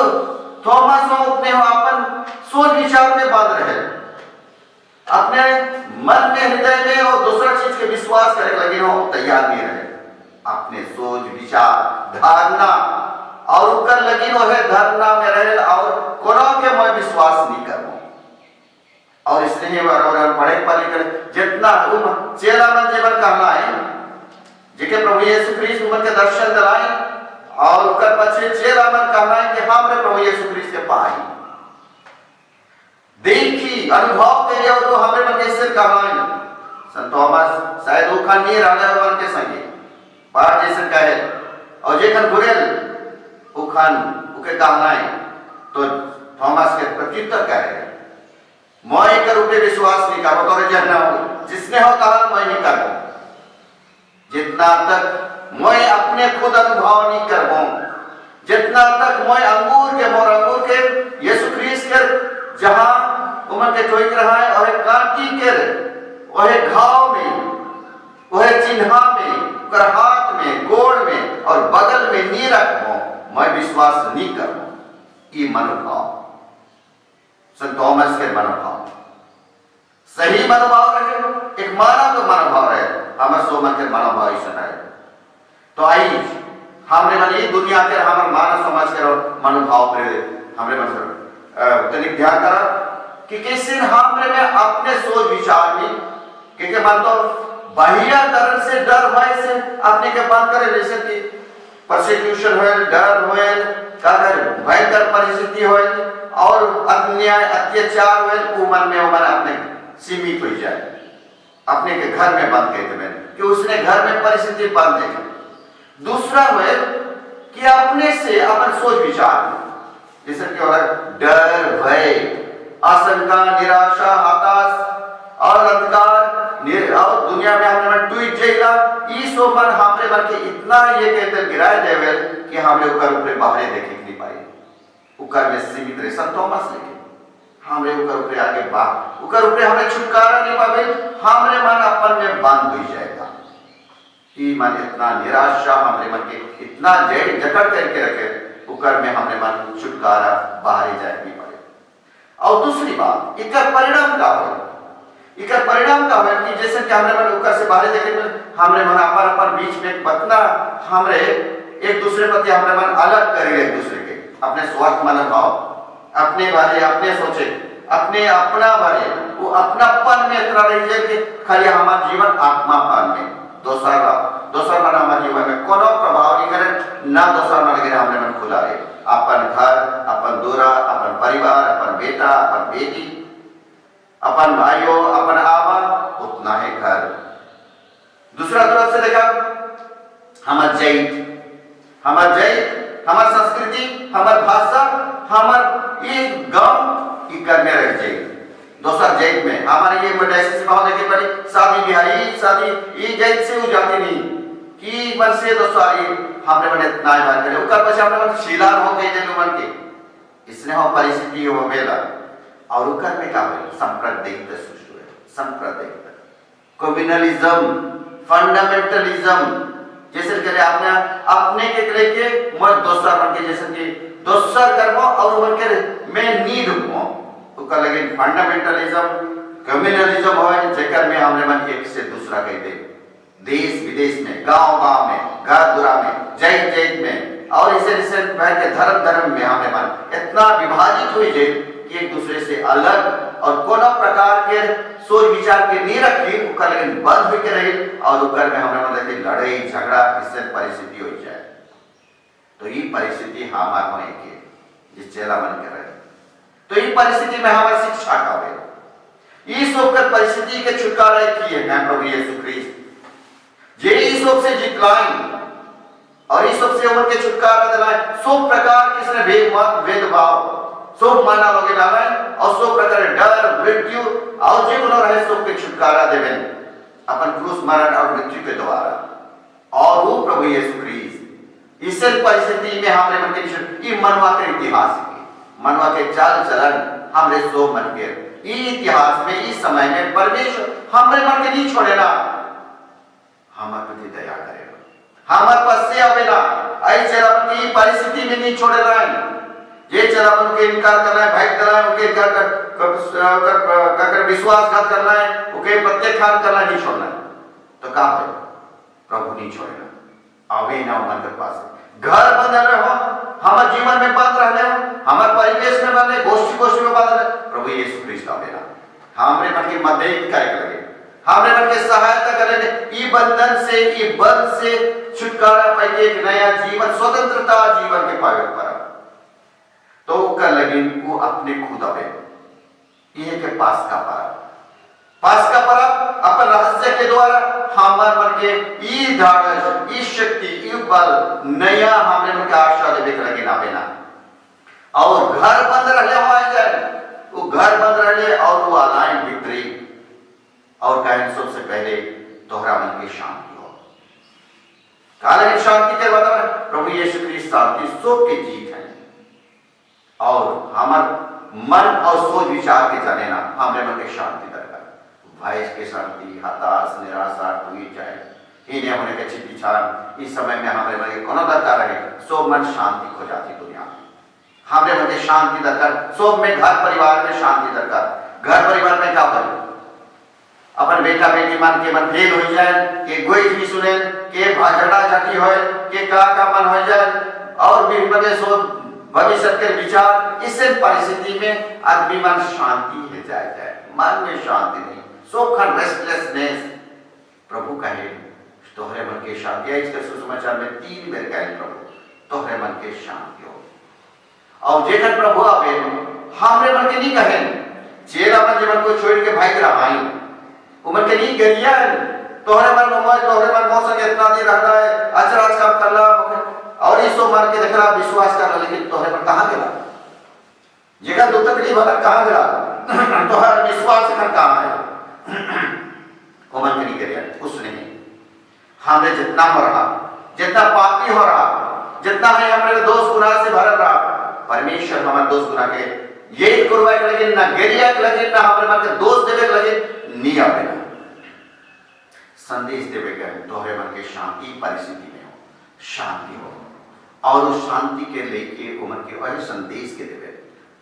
थॉमस अपने अपन सोच विचार में बांध रहे अपने मन में हृदय में और दूसरा चीज के विश्वास करे लगे हो तैयार नहीं रहे अपने सोच विचार धारणा और उकर लगी हो है धारणा में रहे और कोनो के मैं विश्वास नहीं करूं और इसलिए बराबर पढ़े पढ़े कर जितना चेला मन जीवन कहना है जेके प्रभु यीशु ख्रीस्त उमर के दर्शन दिलाए और उकर पछे चेला मन कहना है कि हमरे प्रभु यीशु ख्रीस्त के पाई देखी अनुभव के लिए तो हमरे मन के सिर कहानी संत थॉमस शायद वो खान नहीं रहने मन के संगे बाहर जैसे कहे और जेखन गुरेल वो खान उके कहना है तो थॉमस के प्रत्युत्तर कहे मैं कर ऊपर विश्वास नहीं करो तो जहना हो जिसने हो कहा मैं नहीं करूं जितना तक मैं अपने खुद अनुभव नहीं करूं जितना तक मैं अंगूर के यीशु ख्रीस्त के जहां उमर के टोइक रहा है और कांटी के वह घाव में वह चिन्हा में कर हाथ में गोड़ में और बगल में नहीं रखो मैं विश्वास नहीं करूं ये मनोभाव संत थॉमस के मनोभाव सही मनोभाव रहे एक मानव का मनोभाव रहे हमारे सोमन के मनोभाव ही है तो आई हमरे मन ये दुनिया के हमारे मानव समाज के मनोभाव पे हमरे मन तनिक ध्यान करा कि कैसे हमरे में अपने सोच विचार में क्योंकि मन तो बाह्यकरण से डर भय से अपने के बात करे जैसे कि परसिक्यूशन होए डर होए कागर भयंकर परिस्थिति होए और अन्याय अत्याचार होए वो मन में वो मन अपने सीमित हो जाए अपने के घर में बंद कहते हैं कि उसने घर में परिस्थिति बंद देखी दूसरा हुए कि अपने से अपन सोच विचार जैसे कि और डर भय आशंका निराशा हताश और अंधकार और दुनिया में हमने ट्वीट जाएगा इस ऊपर हमरे मन के इतना ये कहते गिराए देवे कि हमरे ऊपर बाहर देखे नहीं पाए ऊपर में सीमित रहे संत थॉमस लेके हमरे ऊपर आगे बात ऊपर हमें छुटकारा नहीं पावे हमरे मन अपन में बंद हो जाएगा कि मन इतना निराशा हमरे मन के इतना जकड़ करके रखे ऊपर में हमरे मन छुटकारा बाहर जाए नहीं पाए और दूसरी बात इसका परिणाम क्या हो इसका परिणाम क्या हो कि जैसे कि हमरे मन ऊपर से बाहर देखे हमरे मन अपन बीच में बतना हमरे एक दूसरे प्रति हमरे मन अलग करे एक दूसरे के अपने स्वार्थ मनोभाव अपने बारे अपने सोचे अपने अपना बारे वो अपनापन में इतना रह जाए कि खाली हमारा जीवन आत्मापन में दोसर मन हमारे जीवन में कोनो प्रभाव नहीं करे ना दोसर मन के हमने मन खुला रहे अपन घर अपन दूरा अपन परिवार अपन बेटा अपन बेटी अपन भाइयों अपन आबा उतना है घर दूसरा तरफ से देखा हमार जैत हमार संस्कृति हमार भाषा हमार ये गांव ये करने रह जाए दोसर जैत में हमारे ये डायसिस भाव देखे पड़ी शादी बिहारी शादी ये जैत से वो जाती नहीं कि मन से दोसर हमने बने इतना बात करे उकर पछे हमने मन शिलार हो गए देनु मन के इसने हो परिस्थिति हो बेला और उकर में का हो सांप्रदायिकता सृष्टि हुए सांप्रदायिकता कम्युनलिज्म फंडामेंटलिज्म जैसे करे आपने अपने के करे के मैं दोसर मन के जैसे कि दोसर करबो और मन के मैं नीड हो ओकर लगे फंडामेंटलिज्म कम्युनलिज्म हो जेकर में हमने मन एक से दूसरा कह दे देश विदेश में गांव में घर दुरा में जैत जैत में और इसे बहन के धर्म में हमने मन इतना विभाजित हुई जे कि एक दूसरे से अलग और कोनो प्रकार के सोच विचार के नहीं रखी उकर लेकिन बंद हुई के रही और उकर में हमने मन देखी लड़ाई झगड़ा इससे परिस्थिति हो जाए तो ये परिस्थिति हमार होने के जिस चेला मन के रहे तो ये परिस्थिति में हमारी शिक्षा का है इस होकर परिस्थिति के छुटकारा किए हैं प्रभु यीशु ख्रिस्त जे इस होप से जितलाई और इस होप से उम्र के छुटकारा दिलाए सब प्रकार के इसने भेदभाव सब माना लोगे डाले और सब प्रकार डर मृत्यु और जीवन और है सब के छुटकारा देवे अपन क्रूस मरण और मृत्यु के द्वारा और वो प्रभु यीशु ख्रिस्त इस परिस्थिति में हमरे मन के ये मनवा के इतिहास मनवा के चाल चलन हमरे सो मन के इतिहास में इस समय में परमेश्वर हमरे मन के नहीं छोड़ेला हमार प्रति दया करेगा हमार पास से आवेला ऐसे अपन की परिस्थिति में नहीं छोड़ेला ये चला अपन के इनकार करना है भाग करना है उनके कर विश्वासघात करना है उनके प्रत्याख्यान करना नहीं छोड़ना है तो क्या है प्रभु नहीं छोड़ेगा आवे ना मन के पास घर बंद रहो हमारे जीवन में बंद रहने हो हमारे परिवेश में बंद गोष्ठी में बंद रहे प्रभु यीशु ख्रिस्त आवेला हमरे मन की मदद करे लगे हमरे मन के सहायता करे ई बंधन से ई बंध से छुटकारा पाए एक नया जीवन स्वतंत्रता जीवन के पावे पर तो कर लगे वो अपने खुद आवे ये के पास का परब अपन रहस्य के द्वारा हमार मन के ई धारज ई शक्ति ई बल नया हमरे मन के आशा देवे के लगे ना बेना और घर बंद रहले हो जाए वो घर बंद रहले और वो आलाएं भीतरी और कहन सबसे पहले तोहरा मन की शांति हो काले शांति के बाद प्रभु यीशु ख्रिस्त शांति सब के जीत है और हमार मन और सोच विचार के जाने ना हमरे मन के शांति दरकार भय के शांति हताश निराशा हुई जाए इन्हें होने के चिट्ठी इस समय में हमारे मन के कोनो दरकार रहे सो मन शांति खो जाती दुनिया में हमारे मन के शांति दरकार सो में घर परिवार में शांति दरकार घर परिवार में क्या हो अपन बेटा बेटी मन के मन भेद हो जाए के गोई भी सुने के झगड़ा झाटी होए के का मन हो जाए और भी बने सो भविष्य के विचार इस परिस्थिति में आदमी मन शांति है जाए मन में शांति नहीं सोखन रेस्टलेसनेस प्रभु कहे तोहरे मन के शांति इसके सुसमाचार में 3 बेर कहे प्रभु तोहरे मन के शांति हो और जेकर प्रभु आवे हमरे मन के नहीं कहे चेला मन जीवन को छोड़ के भाग रहा है उमर के नहीं गरिया तोहरे मन मौसम इतना दिन रहना है अचराच काम करना और इसो मान के देखला विश्वास करला लेकिन तोहरे पर कहां गेला जेका दो तकलीफ वाला कहां गेला तोहर विश्वास कर कहां है उमर के नहीं गरिया कुछ नहीं हमें जितना हो रहा जितना पापी हो रहा जितना है हमारे दोष गुनाह से भरा रहा परमेश्वर हमारे दोष गुनाह के यही करवाए के लगे ना गरिया के लगे ना हमारे मन के दोष देवे के लगे नहीं आवे संदेश देवे के तोहरे मन के शांति परिस्थिति में हो शांति हो और उस शांति के लेके उमर के वही संदेश के देवे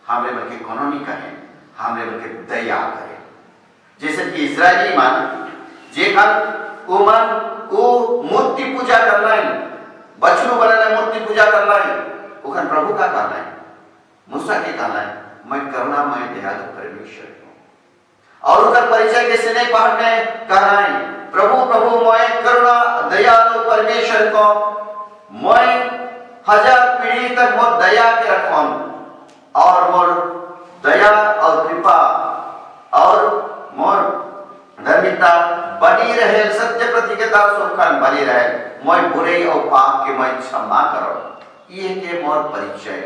हमारे मन के कोनो नहीं कहे हमारे मन के दया करे जैसे कि इस्राएली मन जेखन उमर वो मूर्ति पूजा करना है बछड़ू बनाना मूर्ति पूजा करना है उखन प्रभु का कहना है मूसा के कहना है मैं करुणामय दयालु परमेश्वर हूं और उनका परिचय कैसे नहीं पढ़ने कहना है प्रभु प्रभु मैं करुणा दयालु परमेश्वर को मैं 1000 पीढ़ी तक मोर दया के रखूं और मोर दया और कृपा और मोर धर्मिता बनी रहे सत्य प्रतिज्ञता सुखान बनी रहे मैं बुरे और पाप के मैं क्षमा करो ये के मोर परिचय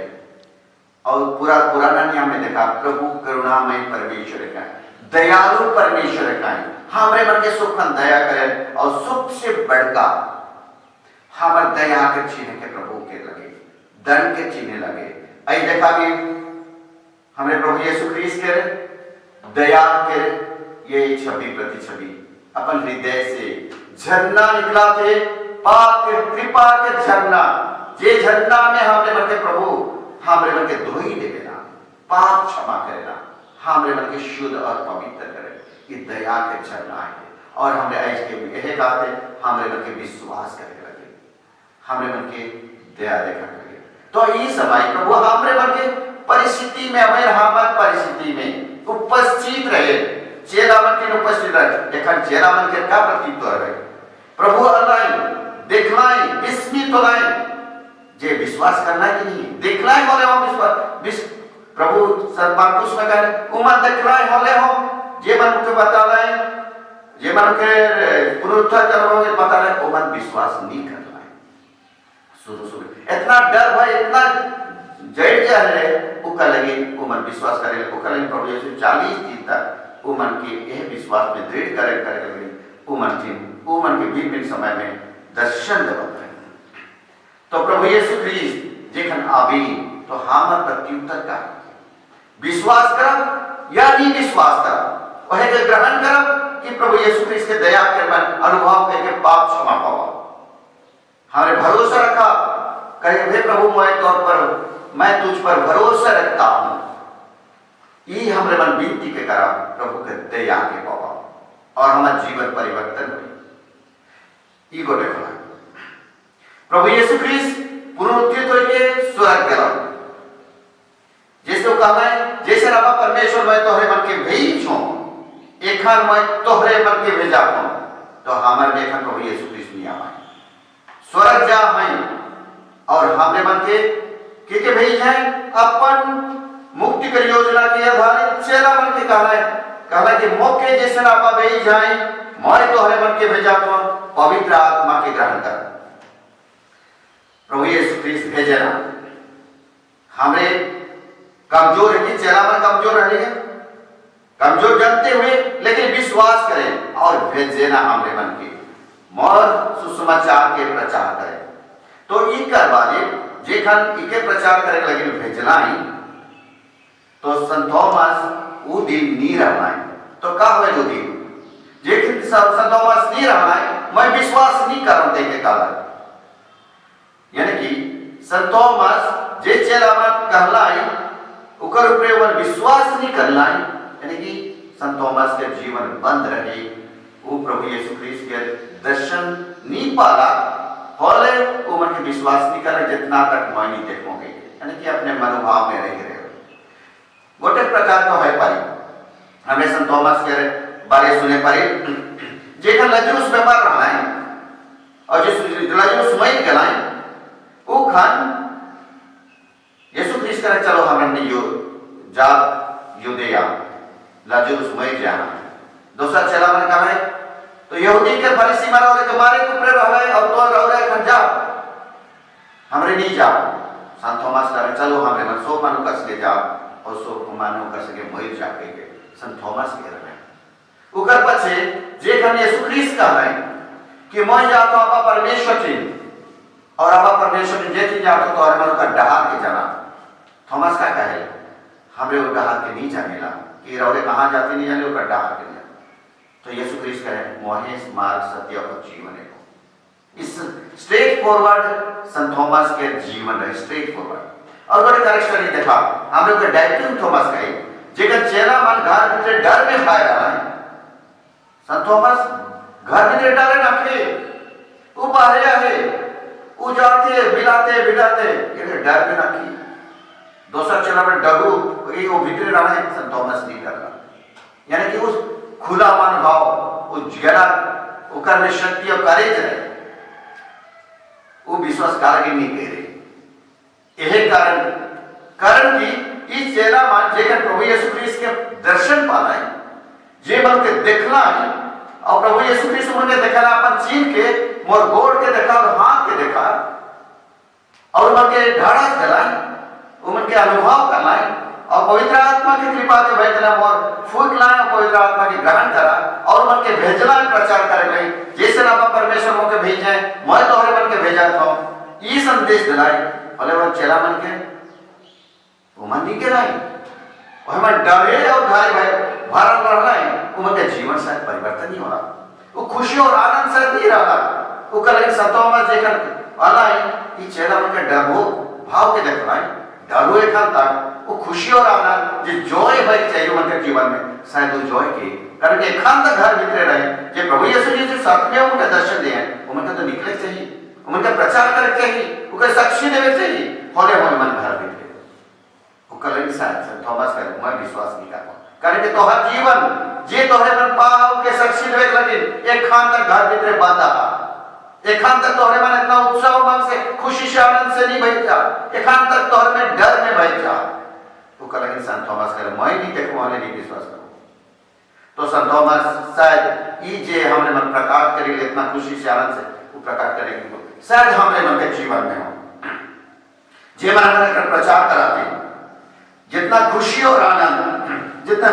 और पूरा पुराना नियम में देखा प्रभु करुणामय परमेश्वर का दयालु परमेश्वर का हमारे मन के सुखन दया करें और सुख से बढ़का हमारे दया के चिन्ह के प्रभु के लगे दंड के चिन्ह लगे आई देखा कि हमारे प्रभु यीशु ख्रिस्त के दया के ये छवि प्रति छवि अपन हृदय से झरना निकला थे पाप के कृपा के झरना, जे झरना में हमरे मन के प्रभु हमरे मन के धोई देवेला, पाप क्षमा करेला, हमरे मन के शुद्ध और पवित्र करे। ये दया के झरना है। और हमरे आज के यह बात है, हमरे मन के विश्वास करे लगे, हमरे मन के दया देखा लगे। तो ये समय प्रभु हमरे मन के परिस्थिति में, हमें हमर परिस्थिति में उपस्थित रहे, चेला मन के उपस्थित रहे। देखा चेला मन के का प्रतीत रहे, प्रभु अल्लाह देखलाई, विस्मित होलाई, जे विश्वास करना कि नहीं देखलाई होले हो विश्वास। प्रभु मार्कुस में कहे उमन देखलाई होले हो, जे मन के बतालाई, जे मन के पुनरुत्थान करवाओगे बतालाई, उमन विश्वास नहीं करलाई। शुरू इतना डर भाई, इतना जड़ जा है, उका लगे उमन विश्वास करे, उका लगे प्रभु यीशु 40 दिन तक उमन के यह विश्वास में दृढ़ करे लगे। उमन के भिन्न समय में दर्शन देवत है। तो प्रभु यीशु ख्रीस्त जेखन आवी तो हमर प्रत्युत्तर का विश्वास करब या नहीं विश्वास करब, वह के ग्रहण करब कि प्रभु यीशु ख्रीस्त के दया के मन अनुभव करके पाप क्षमा पावा। हमारे भरोसा रखा, कहे हे प्रभु मैं तुझ पर भरोसा रखता हूं। ये हमरे मन विनती के करा प्रभु के दया के पावा और हमारा जीवन परिवर्तन हुई। ई को देखना प्रभु यीशु ख्रीस्त पुनरुत्थित होके स्वर्ग गया। जैसे वो कहा है, जैसे रबा परमेश्वर मैं तोहरे मन के भेज हूं, एखन मैं तोहरे मन के भेजा हूं, तो हमारे देखन प्रभु यीशु ख्रीस्त नहीं आवा स्वर्ग जा है। और हमरे मन के भेज है अपन मुक्ति कर योजना के आधारित चेला मन के कहला कि मौके जैसे रबा भेज जाए, मैं तोहरे मन के भेजा हूं, पवित्र आत्मा के ग्रहण कर। प्रभु यीशु ख्रीस्त भेजे ना, हमरे कमजोर है कि चेला मन कमजोर रहेगा, कमजोर जानते हुए लेकिन विश्वास करें और भेजे ना हमरे मन के मोर सुसमाचार के प्रचार करें। तो ई करवाले जेखन इके प्रचार करे लगे भेजना ही, तो संत थॉमस वो दिन नहीं रहना है। तो का होए वो दिन जेखन संत थॉमस नहीं रहना है, मैं विश्वास नहीं कर रहा के कारण, यानी कि संत थॉमस जे चेला मन कहलाई उकर ऊपर विश्वास नहीं करना है, यानी कि संत थॉमस के जीवन बंद रहे, वो प्रभु यीशु ख्रीस्त के दर्शन नहीं पाला, होले वो मन के विश्वास नहीं करे जितना तक मैं नहीं देखोगे, यानी कि अपने मनोभाव में रह गए। गोटे प्रकार का है पारी हमें संत थॉमस के बारे सुने पारी, जेखन लजरूस बीमार रहा है और जिस लजरूस मर गया वो खान यीशु ख्रीस्त करे चलो हमने यो जा यूदेया लजरूस मर जाना। दूसरा चेला मन कहा है तो यहूदी के फरीसी मारे के मारे को प्रेर रहे और तो रहे खन जाओ, हमरे नहीं जाओ। संत थॉमस करे चलो हमरे मन सो मानो कस के जाओ और सो मानो कस के मर जाके के संत थॉमस के रहे। उकर पछे जेखन यीशु ख्रीस्त कहा है कि मैं जातो आपा परमेश्वर की और आपा परमेश्वर की जेथी जातो तो और मन का डहार के जाना। थॉमस का कहे हमरे वो डहार के नहीं जानेला कि रौरे कहां जाते नहीं जाने उकर डहार के। तो यीशु ख्रीस्त कहे मोहे मार्ग सत्य और जीवन है। इस स्ट्रेट फॉरवर्ड संत थॉमस के जीवन है, स्ट्रेट फॉरवर्ड। और बड़े करेक्ट नहीं देखा हम लोग डायरेक्टिव थॉमस कहे जेकर चेला मन घर भीतर डर में खाए रहा है। संत थॉमस घर भीतर डरे ना थे, वो बाहर है, वो जाते बिलाते ये डर में ना की। दूसरा चेला में डरू वो भीतर रहा है, संत थॉमस नहीं डरना, यानी कि उस खुला मन भाव उस जरा उकर में शक्ति और करेज है, वो विश्वास कारगिल नहीं कह रहे। यही कारण कि इस चेला मान जेकर प्रभु यीशु ख्रीस्त के दर्शन पाना है, जे मन के देखना है और प्रभु यीशु ख्रीस्त मन के देखना अपन चीन के मोर गोड़ के देखा और हाथ के देखा और मन के ढाड़ा चलाए, उमन के अनुभव करना है और पवित्र आत्मा की कृपा के भेजना और फूक लाए और पवित्र आत्मा की ग्रहण करा और मन के भेजना प्रचार करे गई। जैसे ना परमेश्वर मन के भेजे मैं तोहरे मन के भेजा था, ये संदेश दिलाए भले वो चेला मन के वो मन नहीं के लाई वह मन डरे और घाय भाई भारत रहना है, वो मन के जीवन शायद परिवर्तन नहीं हो रहा, वो खुशी और आनंद शायद नहीं रहा, उकर लगे संतोमा जेकर अलाई ई चेला मन के डबो भाव के देखलाई डरो एखान तक वो खुशी और आनंद जो जॉय है चाहिए उनके जीवन में शायद वो जॉय के कारण के एखान तक घर भीतर रहे जे प्रभु यीशु जी जो साथ में उनका दर्शन दिए उनका तो निकले चाहिए उनका प्रचार करे चाहिए उनका साक्षी देवे चाहिए होले होले मन घर भीतर वो कल इंसान थॉमस का मैं विश्वास नहीं करता कारण के तोहर जीवन जे तोहरे मन पाव के साक्षी देवे लगे एखान तक घर भीतर बांधा एखान तक तोहरे मन इतना उत्साह मन से खुशी से आनंद से नहीं बैठ जा एखान तक तोहरे में डर में बैठ जा तो कल इंसान थॉमस करे मैं नहीं देखो वाले नहीं विश्वास करो तो संत थॉमस शायद ई जे हमने मन प्रकाश करेंगे इतना खुशी से आनंद से वो प्रकाश करेंगे शायद हमने मन के जीवन में हो जे मन हमने प्रचार कराते जितना खुशी और आनंद जितना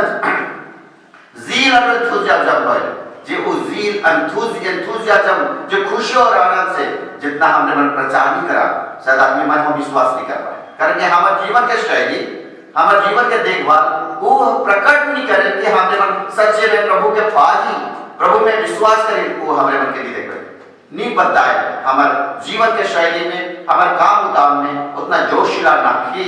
जील और एंथुसियाज्म है जे वो जील एंथुसियाज्म जो खुशी और आनंद से जितना हमने मन प्रचार नहीं करा शायद आदमी मन हम विश्वास नहीं कर पाए कारण कि हमारे जीवन के शैली हमारे जीवन के देखभाल वो प्रकट नहीं करे कि हमने मन सच्चे में प्रभु के पाही प्रभु में विश्वास करें वो हमारे मन के लिए देख नहीं बताए हमारे जीवन के शैली में हमारे काम उदाम में उतना जोशीला ना की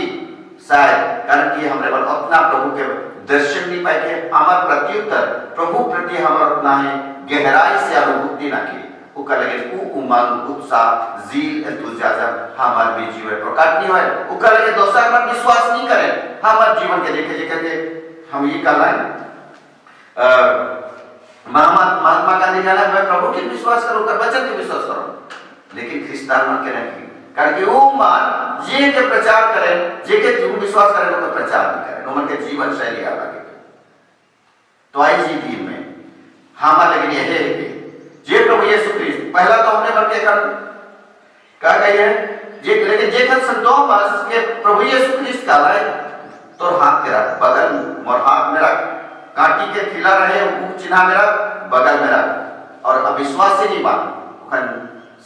शायद कारण कि हमारे मन अपना प्रभु के दर्शन नहीं पाए हमारे प्रत्युत्तर प्रभु प्रति हमारा उतना है गहराई से अनुभूति ना की वो कर लगे वो उमंग उत्साह जील एंथुसियाज्म हमारे में जीवन प्रकट नहीं होए वो कर लगे दूसरा पर विश्वास नहीं करे हमारे जीवन के देखे जे करके हम ये कर रहे महात्मा गांधी कहना मैं प्रभु के विश्वास करूं कर वचन के विश्वास करूं लेकिन ख्रिस्तान मन के नहीं कारण कि वो मान जे के प्रचार करे जे के विश्वास करे लोग प्रचार नहीं करे मन के जीवन शैली अलग है तो आई जी दिन में हमारे लेकिन यह है कि जे प्रभु यीशु ख्रिस्त पहला तो हमने मन के कर क्या कही है जे लेकिन जे खन संतो मास के प्रभु यीशु ख्रिस्त का लाए तो हाथ तेरा बगल मोर हाथ मेरा कांटी के खिला रहे मुख चिन्ह मेरा बगल में रख और अविश्वास से नहीं मान खन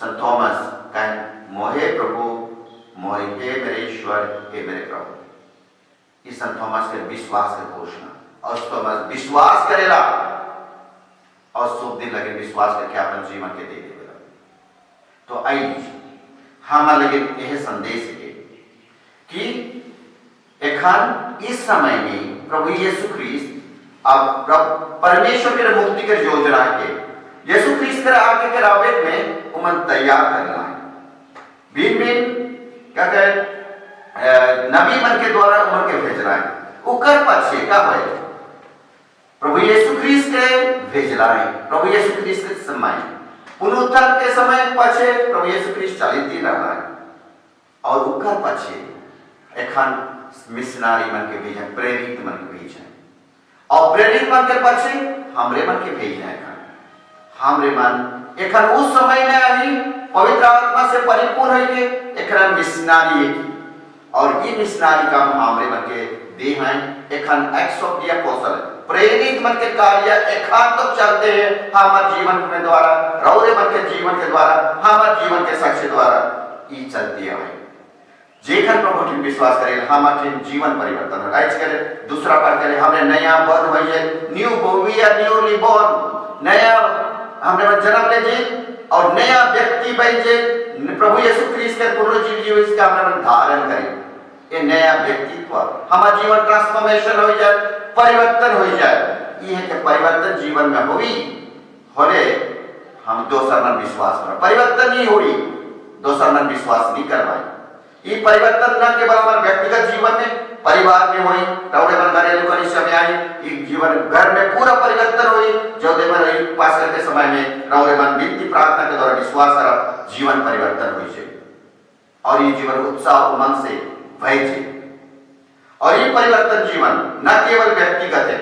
संत थॉमस कह मोहे प्रभु मोहे हे मेरे ईश्वर हे मेरे प्रभु इस संत थॉमस के विश्वास के घोषणा और थॉमस विश्वास करेला और शुभ दिन लगे विश्वास करके अपन जीवन के दे देगा तो आई हम लगे यह संदेश है कि एखान इस समय में प्रभु यीशु ख्रिस्त अब परमेश्वर के मुक्ति के योजना के यीशु ख्रिस्त के आगे के रावेत में उमन तैयार करना है भिन्न क्या कहे नबी मन के द्वारा उमन के भेजना है उकर पछे का है प्रभु यीशु ख्रिस्त के भेजना है प्रभु यीशु ख्रिस्त के समय पुनरुत्थान के समय पछे प्रभु यीशु ख्रिस्त 40 दिन रहना है और उकर पछे एखान मिशनरी मन के भेजा प्रेरित मन के भेजा और प्रेरित मन के पछे हमरे मन के भेजना है हमरे मन एखन उस समय में आई पवित्र आत्मा से परिपूर्ण है के एखन मिशनरी है और ये मिशनरी काम हमरे मन के दे हैं एखन एक्ट्स ऑफ द अपोस्टल प्रेरित मन के कार्य एखन तो चलते हैं हमारे जीवन के द्वारा रौरे मन के जीवन के द्वारा हमारे जीवन के साक्ष्य द्वारा ये चलती है जेखन प्रभु के विश्वास करे हमारे जीवन परिवर्तन हो राइट करे दूसरा पार्ट करे हमने नया बर्थ होइए new we are newly born नया हमने जन्म ले जे और नया व्यक्ति बन जे प्रभु यीशु ख्रिस्त के पुनरुज्जीवित जीवन इसका हमने धारण करें ये नया व्यक्तित्व हमारा जीवन ट्रांसफॉर्मेशन हो जाए परिवर्तन हो जाए ये है कि परिवर्तन जीवन में हुई होले हम दोसर मन विश्वास कर परिवर्तन नहीं हुई दोसर मन विश्वास नहीं करवाए ये परिवर्तन न केवल हमारे व्यक्तिगत जीवन में परिवार में हुई रौड़े मन घरेलू कनी समय आई एक जीवन घर में पूरा परिवर्तन हुई जो देवर पास करते समय में रौड़े मन विनती प्रार्थना के द्वारा विश्वास करा जीवन परिवर्तन हुई है और ये जीवन उत्साह उमंग से भय छे और ये परिवर्तन जीवन न केवल व्यक्तिगत है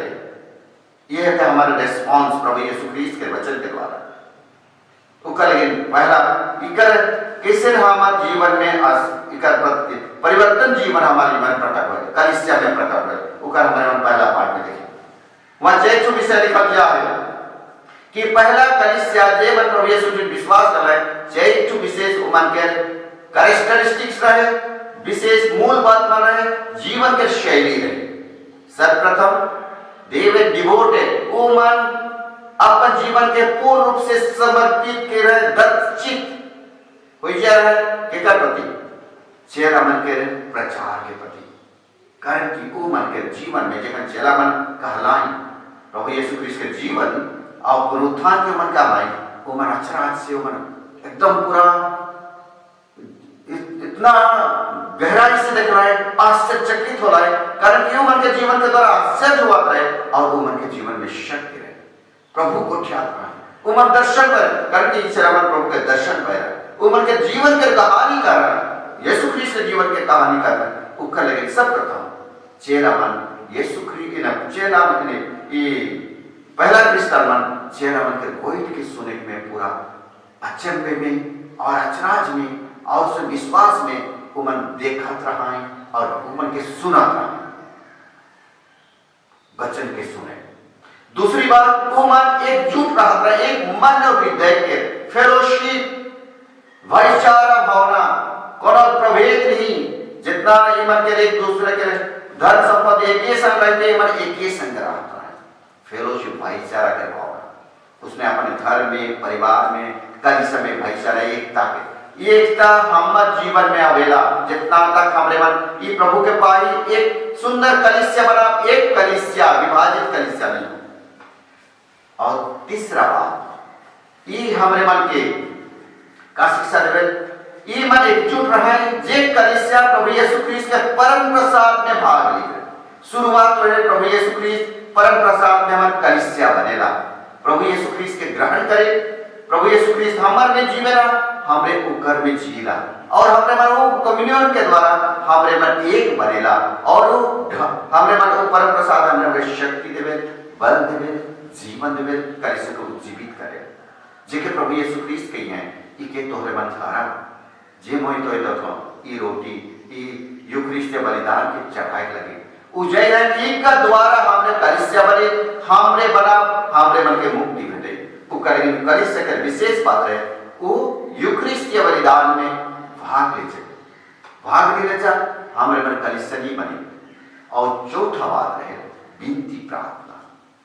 ये है कि हमारा रिस्पांस प्रभु यीशु ख्रिस्त के वचन के द्वारा उकर लेकिन पहला इकर कैसे हमारे जीवन में इकर परिवर्तन जीवन हमारे जीवन में प्रकट हुए कलिसिया में प्रकट हुए उकर हमारे मन पहला पाठ में देखें वहां 6 विषय लिखा गया है कि पहला कलिसिया जे मन प्रभु यीशु में विश्वास कर रहे 6 विशेष उमन के कैरेक्टरिस्टिक्स रहे विशेष मूल बात मान रहे जीवन के शैली रहे सर्वप्रथम they were devoted woman अपन जीवन के पूर्ण रूप से समर्पित के रहे दत्तचित हो जा रहा है के का प्रति चेला मन के प्रचार के प्रति कारण कि वो मन के जीवन में जब चेला मन कहलाई प्रभु यीशु क्रिस्त के जीवन और पुनरुत्थान के मन कहलाई वो मन अचराज से वो मन एकदम पूरा इतना गहराई से देख रहा है, आश्चर्यचकित हो रहा है कारण कि वो मन के जीवन के द्वारा आश्चर्य हुआ है और वो मन के जीवन में शक्ति रहे प्रभु को ख्याल रहा है वो मन दर्शन पर कारण कि चेला मन प्रभु के दर्शन पर है वो मन के जीवन के कहानी कर रहा है यीशु क्रिस्त के जीवन के कहानी कर रहा है वो कर लगे सब प्रथम चेला मन यीशु क्रिस्त के चेला मन ने ये पहला क्रिस्तान मन चेला मन के गोइट के सुने में पूरा अचंभे में और अचराज में और उस विश्वास में वो मन देखत रहा है और वो मन के सुना रहा है वचन के सुने दूसरी बात वो मन एकजुट रहा है एक मन और हृदय के फेलोशिप भाईचारा भावना कोनो प्रभेद नहीं जितना ये मन के एक दूसरे के धन संपत्ति एक ही संग रहते मन एक ही संग रहता है फेलोशिप भाईचारा के भावना उसने अपने घर में परिवार में कलिसिया में भाईचारा एकता हमर जीवन में आवेला जितना तक हमरे मन ये प्रभु के पाई एक सुंदर कलिसिया बना एक कलिसिया विभाजित कलिसिया नहीं और तीसरा बात ये हमरे मन के का शिक्षा देवे ये मन एकजुट रहे जे कलिसिया प्रभु यीशु क्रिस्त के परम प्रसाद में भाग ले शुरुआत रहे प्रभु यीशु क्रिस्त परम प्रसाद में हम कलिसिया बनेला प्रभु यीशु क्रिस्त के ग्रहण करे प्रभु यीशु क्रिस्त हमर में जीवेला हमरे ऊपर में जीला और हमरे मन वो कम्युनियन के द्वारा हमरे मन एक बनेला और हमरे मन वो परम प्रसाद हमरे शक्ति देवे बल देवे जीवन देवे कलिसिया को जीवित करे जेके प्रभु यीशु क्रिस्त कही है इके तोहरे मन थारा जे मोहि तो देखो ई रोटी ई यूक्रिस्ट बलिदान के चढ़ाए लगे उजय है कि का द्वारा हमने कलिसिया बने हमरे बना हमरे मन के मुक्ति भेटे वो करेंगे कलिसिया के विशेष बात है वो यूक्रिस्ट बलिदान में भाग ले जा हमरे मन कलिसिया नहीं बने और चौथा बात है विनती प्रार्थना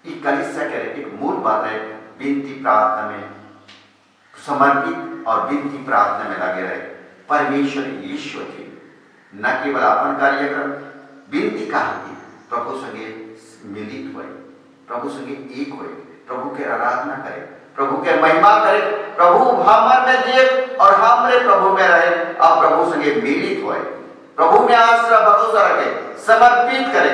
ये कलिसिया के एक मूल बात है विनती प्रार्थना में समर्पित और विनती प्रार्थना में लगे रहे परमेश्वर ईश्वर के न केवल अपन कार्यक्रम विनती कहानी प्रभु संगे मिलित हुए प्रभु संगे एक हुए प्रभु के आराधना करे प्रभु के महिमा करे प्रभु हमर में जिए और हमरे प्रभु में रहे और प्रभु संगे मिलित हुए प्रभु में आश्रय भरोसा रखे समर्पित करे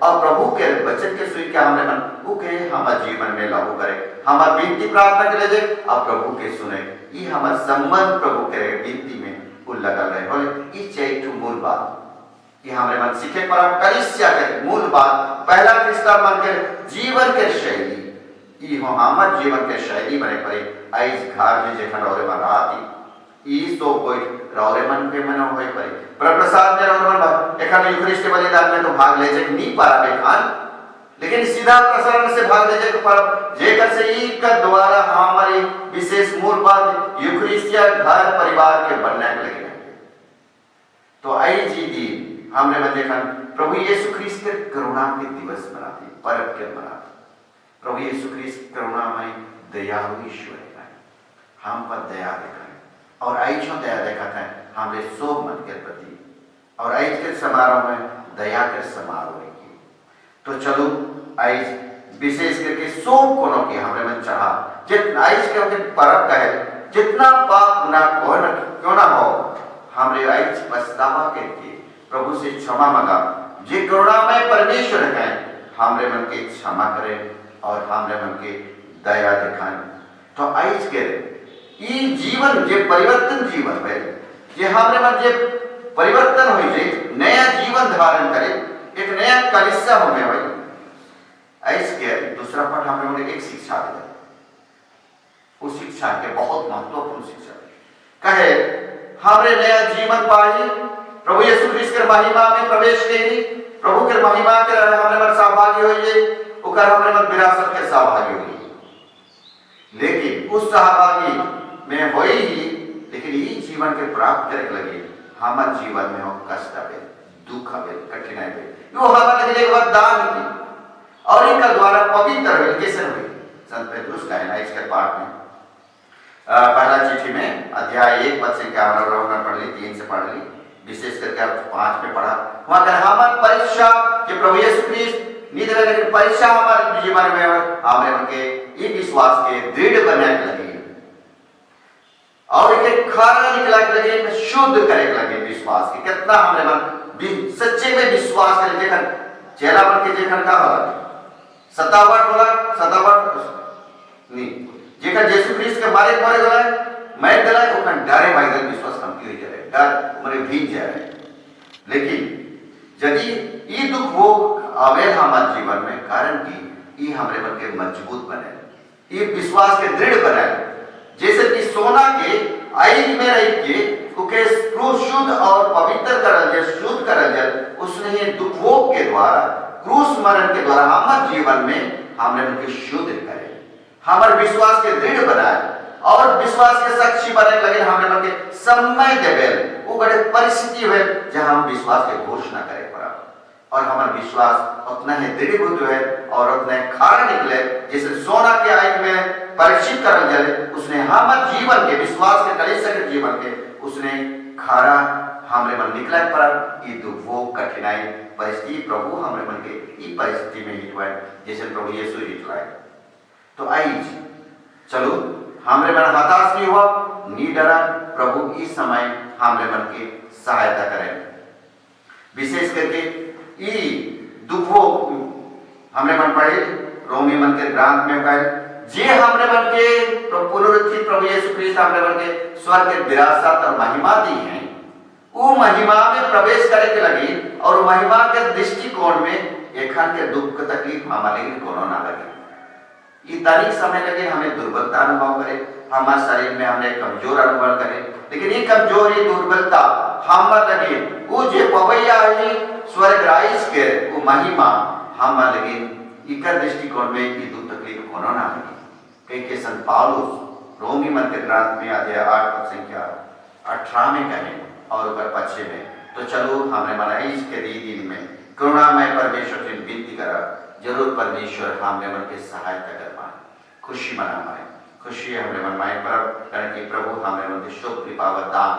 और प्रभु के वचन के सुन के हमने मन वो के हमारे जीवन में लागू करे हमारे विनती प्रार्थना के ले और प्रभु के सुने ये हमारे संबंध प्रभु के विनती में वो लगल रहे बोले ये चाहिए मूल बात ये हमारे मन सीखे पर कलिसिया के मूल बात पहला क्रिस्ता मन के जीवन के शैली ये हो हमार जीवन के शैली बने पड़े आइस घर में जेखन रौरे मन राती ई तो कोई रौरे मन पे मन होई पड़े पर प्रसाद में रौरे मन एखन यूक्रिस्ट बलिदान में तो भाग ले जे नहीं पारा बेखान लेकिन सीधा प्रसारण से भाग ले जे पर जेकर से ई का द्वारा हमारी विशेष मूल बात यूक्रिस्टिया घर परिवार के बनने लगे तो आई जी दी हमने में देखा प्रभु यीशु ख्रीस्त के करुणा के दिवस मनाते पर्व के मनाते प्रभु यीशु ख्रीस्त करुणामय दयालु ईश्वर है हम पर दया दिखाए और ऐसा दया दिखाता है हमारे सब मन के प्रति और आज के समारोह में दया के समारोह की तो चलो आज विशेष करके सब कोनों की हमारे मन चाहा जितना आज के पर्व का है जितना पाप गुनाह क्यों ना हो हमारे आज पछतावा करके प्रभु से क्षमा मांगा जे करुणामय परमेश्वर है हमरे मन के क्षमा करे और हमरे मन के दया दिखाए तो आज के ई जीवन जे परिवर्तन जीवन है जे हमरे मन जे परिवर्तन हो जे नया जीवन धारण करे एक नया कलिसिया होने होई आज के दूसरा पाठ हमरे मन एक शिक्षा दे उस शिक्षा के बहुत महत्वपूर्ण शिक्षा कहे हमरे नया जीवन पाई प्रभु यीशु ख्रीस्त के महिमा में प्रवेश करी प्रभु के महिमा के हमरे मन सहभागी होइए ओकर हमरे मन विरासत के सहभागी होइए लेकिन उस सहभागी में होई ही लेकिन ये जीवन के प्राप्त करे लगे हमार जीवन में हो कष्ट आवे दुख आवे कठिनाई आवे यो हमारे लिए एक वरदान की और इनका द्वारा पवित्र होइए कैसे होइए संत पेतरुस का है ना इसके पाठ में पहला चिट्ठी में अध्याय 1 पद से क्या पढ़ ली, 3 से पढ़ ली, विशेष करके 5 में पढ़ा। वहां कर हमारी परीक्षा कि प्रभु यीशु ख्रिस्त नीति में लेकिन परीक्षा हमारे जीवन में हमने उनके ये विश्वास के दृढ़ बनाने के लगे और एक खारा निकला के लगे, शुद्ध करे के लगे विश्वास के कितना हमने मन सच्चे में विश्वास करे जेखन चेला बन के जेखन का होला सतावट नहीं जेखन यीशु ख्रिस्त के मारे गला मैं गला ओखन डरे भाई विश्वास कम की जाए, डर उमरे भीग जाए। लेकिन यदि ये दुख वो आवे हमारे जीवन में कारण की ये हमारे मन के मजबूत बने, ये विश्वास के दृढ़ बने, जैसे कि सोना के आग में रह के उके क्रूस शुद्ध और पवित्र करल जाए, शुद्ध करल जाए, उसने दुख भोग के द्वारा क्रूस मरण के द्वारा हमारे जीवन में हमने उनके शुद्ध करे, हमारे विश्वास के दृढ़ बनाए और विश्वास के साक्षी बने लगे। हमने मन के समय देवे वो बड़े परिस्थिति हुए जहां हम विश्वास के घोषणा करें पड़ा और हमारा विश्वास उतना ही दृढ़ीभूत है और उतना खारा निकले जैसे सोना के आग में परीक्षित करल जाए, उसने हमारे जीवन के विश्वास के कलेश के जीवन के उसने खारा हमारे मन निकला पड़ा। ये दुख वो कठिनाई परिस्थिति प्रभु हमारे मन के ये परिस्थिति में हिटवाए जैसे प्रभु यीशु हिटवाए। तो आइज चलो हमारे मन हताश नहीं हुआ, नहीं डरा, प्रभु इस समय हमारे मन की सहायता करें। विशेष करके ये दुखो हमने मन पढ़े रोमी मन के ग्रंथ में कहे जे हमने मन के पुनरुत्थित प्रभु यीशु ख्रिस्त हमने मन के स्वर्ग के विरासत और महिमा दी है, वो महिमा में प्रवेश करे के लगी और महिमा के दृष्टिकोण में एखन के दुख के तकलीफ हमारे कोनो ना लगे। ये तारीख समय लगे हमें दुर्बलता अनुभव करे, हमारे शरीर में हमने कमजोर अनुभव करे, लेकिन ये कमजोरी दुर्बलता हमारे लगे वो जे पवैया ही स्वर्ग राइज के वो महिमा हमारे लगे इकर दृष्टिकोण में ये दुख तकलीफ कोनो ना लगे। कई के संत पौलुस रोमी मन के ग्रंथ में अध्याय 8 पद संख्या 18 में कहे और ऊपर 25 में तो चलो हमने मनाई इसके दिन में करुणामय परमेश्वर से विनती करा जरूर परमेश्वर हमने मन के सहायता कर पाए, खुशी मना पाए, खुशी हमने मन माए पर कारण कि प्रभु हमने मन के शुभ कृपा वरदान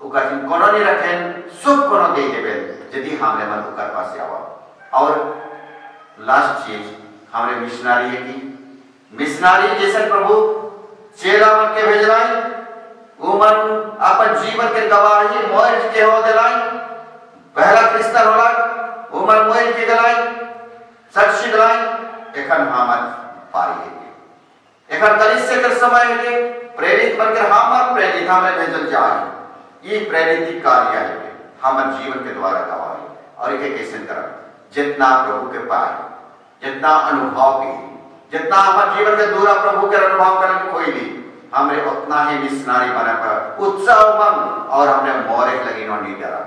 उका जिन कोनो नहीं रखें सुख कोनो दे देवे यदि हमने मन उकर पास आवा। और लास्ट चीज हमने मिशनरी है कि मिशनरी जैसे प्रभु चेला मन के भेजलाई वो मन अपन जीवन के गवाही मोर के हो दिलाई, पहला क्रिश्चियन होला वो मन मोर के गलाई साक्षी दिलाई एखन हमर पारी है एखन कलिसिया के समय है प्रेरित बनकर हमर प्रेरित हमें भेजल जाए, ये प्रेरित कार्य है हमर जीवन के द्वारा गवाही और एक कैसे करा जितना प्रभु के पाए जितना अनुभव की जितना हमारे जीवन के दूरा प्रभु के अनुभव करने कोई नहीं हमने उतना ही मिशनरी बना पड़ा उत्साह उमंग और हमने मोरे लगी नो नहीं डरा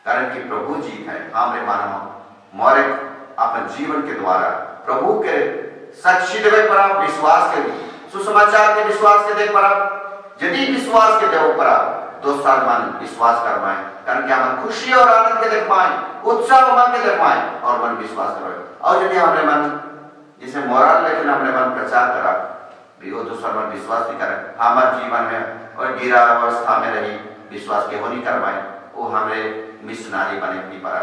कारण कि प्रभु जी है हमने मानो मोरे अपन जीवन के द्वारा प्रभु के साक्षी देवे पड़ा विश्वास के सुसमाचार के विश्वास के देख पड़ा यदि विश्वास के देव पड़ा तो साल मन विश्वास कर पाए कारण कि हम खुशी और आनंद के देख पाए उत्साह उमंग के देख पाए और मन विश्वास कर और यदि हमने मन जिसे मोरल लेकिन हमने मन प्रचार करा भी वो दूसरा मन विश्वास नहीं करे हमारे जीवन में और गिरा अवस्था में रही विश्वास के हो नहीं कर पाए वो हमें मिशनरी बने नहीं पड़ा।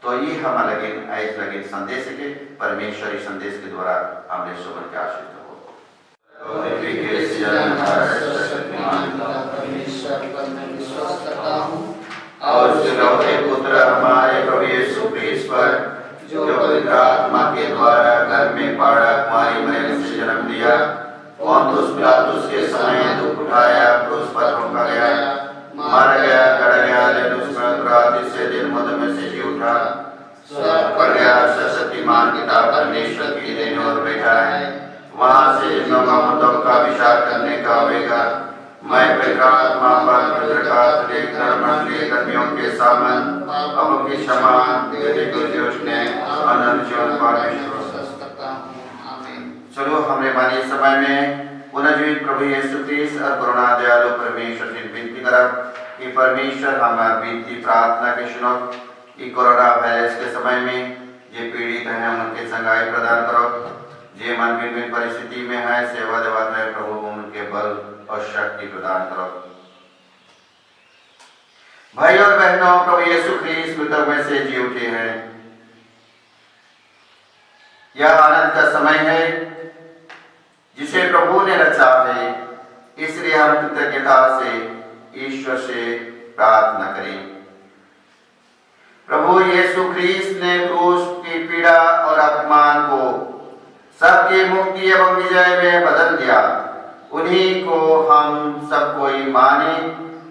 तो ये हम लगे ऐस लगे संदेश के परमेश्वरी संदेश के द्वारा हमने सुबह के आशीष और पुत्र हमारे प्रभु यीशु ख्रिस्त पर जो पवित्र आत्मा के द्वारा घर में पाड़ा कुमारी मरियम से जन्म लिया पोंतुस पिलातुस के समय दुख उठाया क्रूस पर ठोका गया मारा गया गड़ा गया लेकिन उसका तीसरे दिन मुद्दे में से जी उठा स्वर्ग पर गया शक्तिमान पिता परमेश्वर की देन और बैठा है वहां से जिनों का मुद्दों का विचार करने का होगा। मैं पवित्र आत्मा पर पवित्रकात लेकर मंडली कर्मियों के सामन अब की क्षमा देने को जोशने अनंत जीवन परमेश्वर करता हूं आमीन। चलो हमने मानी समय में पुनः जीवित प्रभु यीशु ख्रिस्त और करुणा दयालु परमेश्वर से विनती करा कि परमेश्वर हमारी विनती प्रार्थना के सुनो कि कोरोना वायरस के समय में ये पीड़ित हैं उनके संगाई प्रदान करो जे मन भिन्न परिस्थिति में है सेवा देवत है, प्रभु उनके बल और शक्ति प्रदान करो। भाई और बहनों, प्रभु यीशु ख्रीस्त मृतक में से जी उठे हैं। यह आनंद का समय है जिसे प्रभु ने रचा है, इसलिए हम कृतज्ञता से ईश्वर से प्रार्थना करें। प्रभु यीशु ख्रीस्त ने क्रूस की पीड़ा और अपमान को सबकी मुक्ति एवं विजय में बदल दिया। उन्हीं को हम सब कोई माने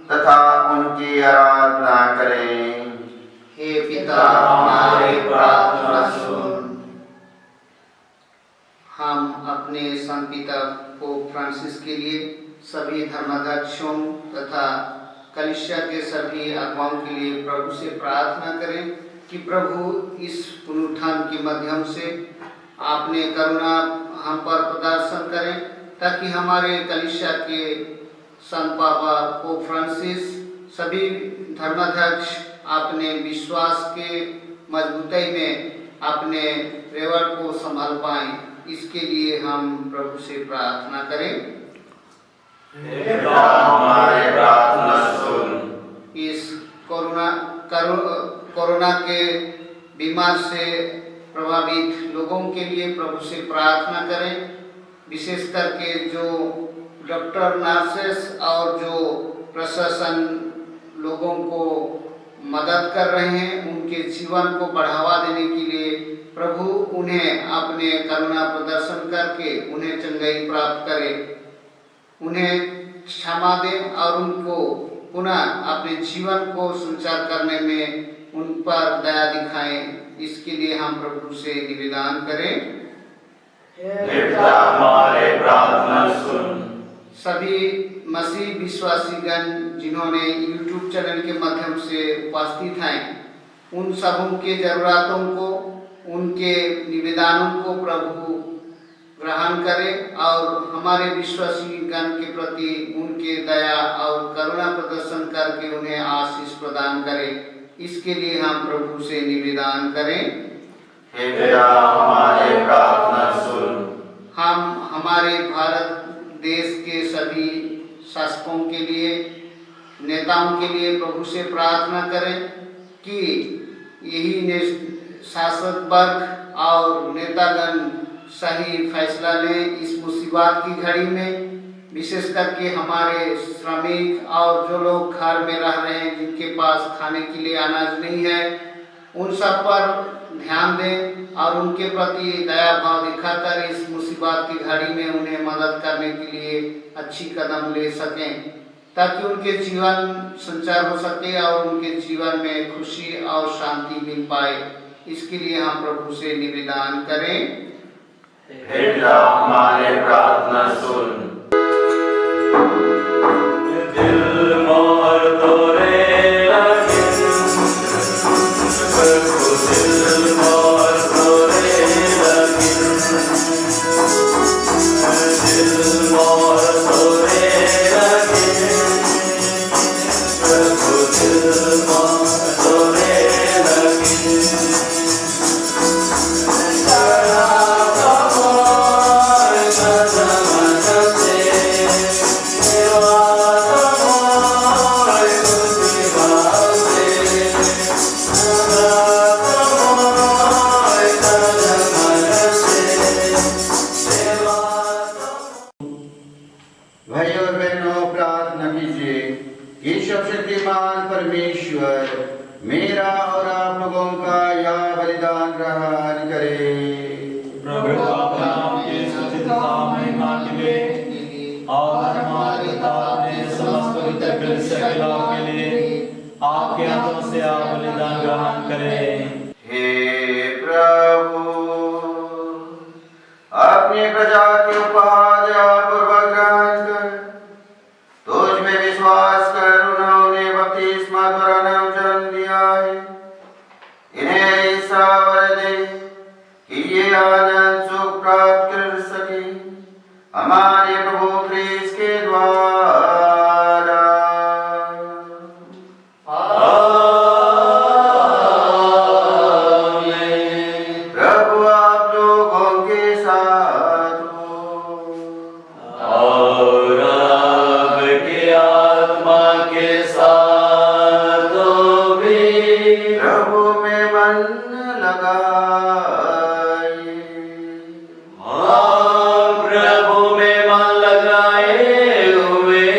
तथा उनकी आराधना करें। हे पिता, हमारी प्रार्थना सुन। हम अपने संत पिता पोप फ्रांसिस के लिए, सभी धर्माध्यक्षों तथा कलीसिया के सभी अगुवाओं के लिए प्रभु से प्रार्थना करें कि प्रभु इस पुनरुत्थान के माध्यम से आपने करुणा हम पर प्रदर्शन करें, ताकि हमारे कलीसिया के संत पापा पोप फ्रांसिस, सभी धर्माध्यक्ष अपने विश्वास के मजबूती में अपने रेवड़ को संभाल पाएं। इसके लिए हम प्रभु से प्रार्थना करें। हमारे प्रार्थना सुन। इस कोरोना के बीमार से प्रभावित लोगों के लिए प्रभु से प्रार्थना करें। विशेष करके जो डॉक्टर, नर्सेस और जो प्रशासन लोगों को मदद कर रहे हैं, उनके जीवन को बढ़ावा देने के लिए प्रभु उन्हें अपने करुणा प्रदर्शन करके उन्हें चंगाई प्राप्त करे, उन्हें क्षमा दें और उनको पुनः अपने जीवन को संचार करने में उन पर दया दिखाएं। इसके लिए हम प्रभु से निवेदन करें। हमारे प्रार्थना सुन। सभी मसीह विश्वासीगण जिन्होंने YouTube चैनल के माध्यम से उपस्थित हैं, उन सबों के जरूरतों को, उनके निवेदनों को प्रभु ग्रहण करें और हमारे विश्वासी गण के प्रति उनके दया और करुणा प्रदर्शन करके उन्हें आशीष प्रदान करें। इसके लिए हम प्रभु से निवेदन करें। हे पिता, हमारे प्रार्थना सुन। हम हमारे भारत देश के सभी शासकों के लिए, नेताओं के लिए प्रभु से प्रार्थना करें कि यही शासक वर्ग और नेतागण सही फैसला लें इस मुसीबत की घड़ी में। विशेष करके हमारे श्रमिक और जो लोग घर में रह रहे हैं, जिनके पास खाने के लिए अनाज नहीं है, उन सब पर ध्यान दें और उनके प्रति दया भाव दिखाकर इस मुसीबत की घड़ी में उन्हें मदद करने के लिए अच्छी कदम ले सकें, ताकि उनके जीवन संचार हो सके और उनके जीवन में खुशी और शांति मिल पाए। इसके लिए हम प्रभु से निवेदन करें। हे पिता, हमारे प्रार्थना सुन। दिल मोर तोरे लगे, प्रभु दिल मोर तोरे लगे, दिल मोर तोरे लगे, प्रभु दिल मोर तोरे लगे। परमेश्वर मेरा और आप लोगों का यह बलिदान ग्रहण करे। प्रभु आपका नाम की स्तुति महिमा के लिए और हमारे पिता ने समस्त पवित्र कलीसिया के लाभ के लिए आपके हाथों से आप बलिदान ग्रहण करें। हे प्रभु, अपनी प्रजा के उपहार पूर्वक ग्रहण कर, तुझ में विश्वास कर उन्होंने बपतिस्मा द्वारा नव जन्म दिया है। इन्हें ऐसा वर दे कि ये आनंद सुख प्राप्त कर सके हमारे प्रभु ख्रीस्त के द्वारा। प्रभु आप लोगों के साथ प्रभु में मन लगाए। हाँ, प्रभु में मन लगाए हुए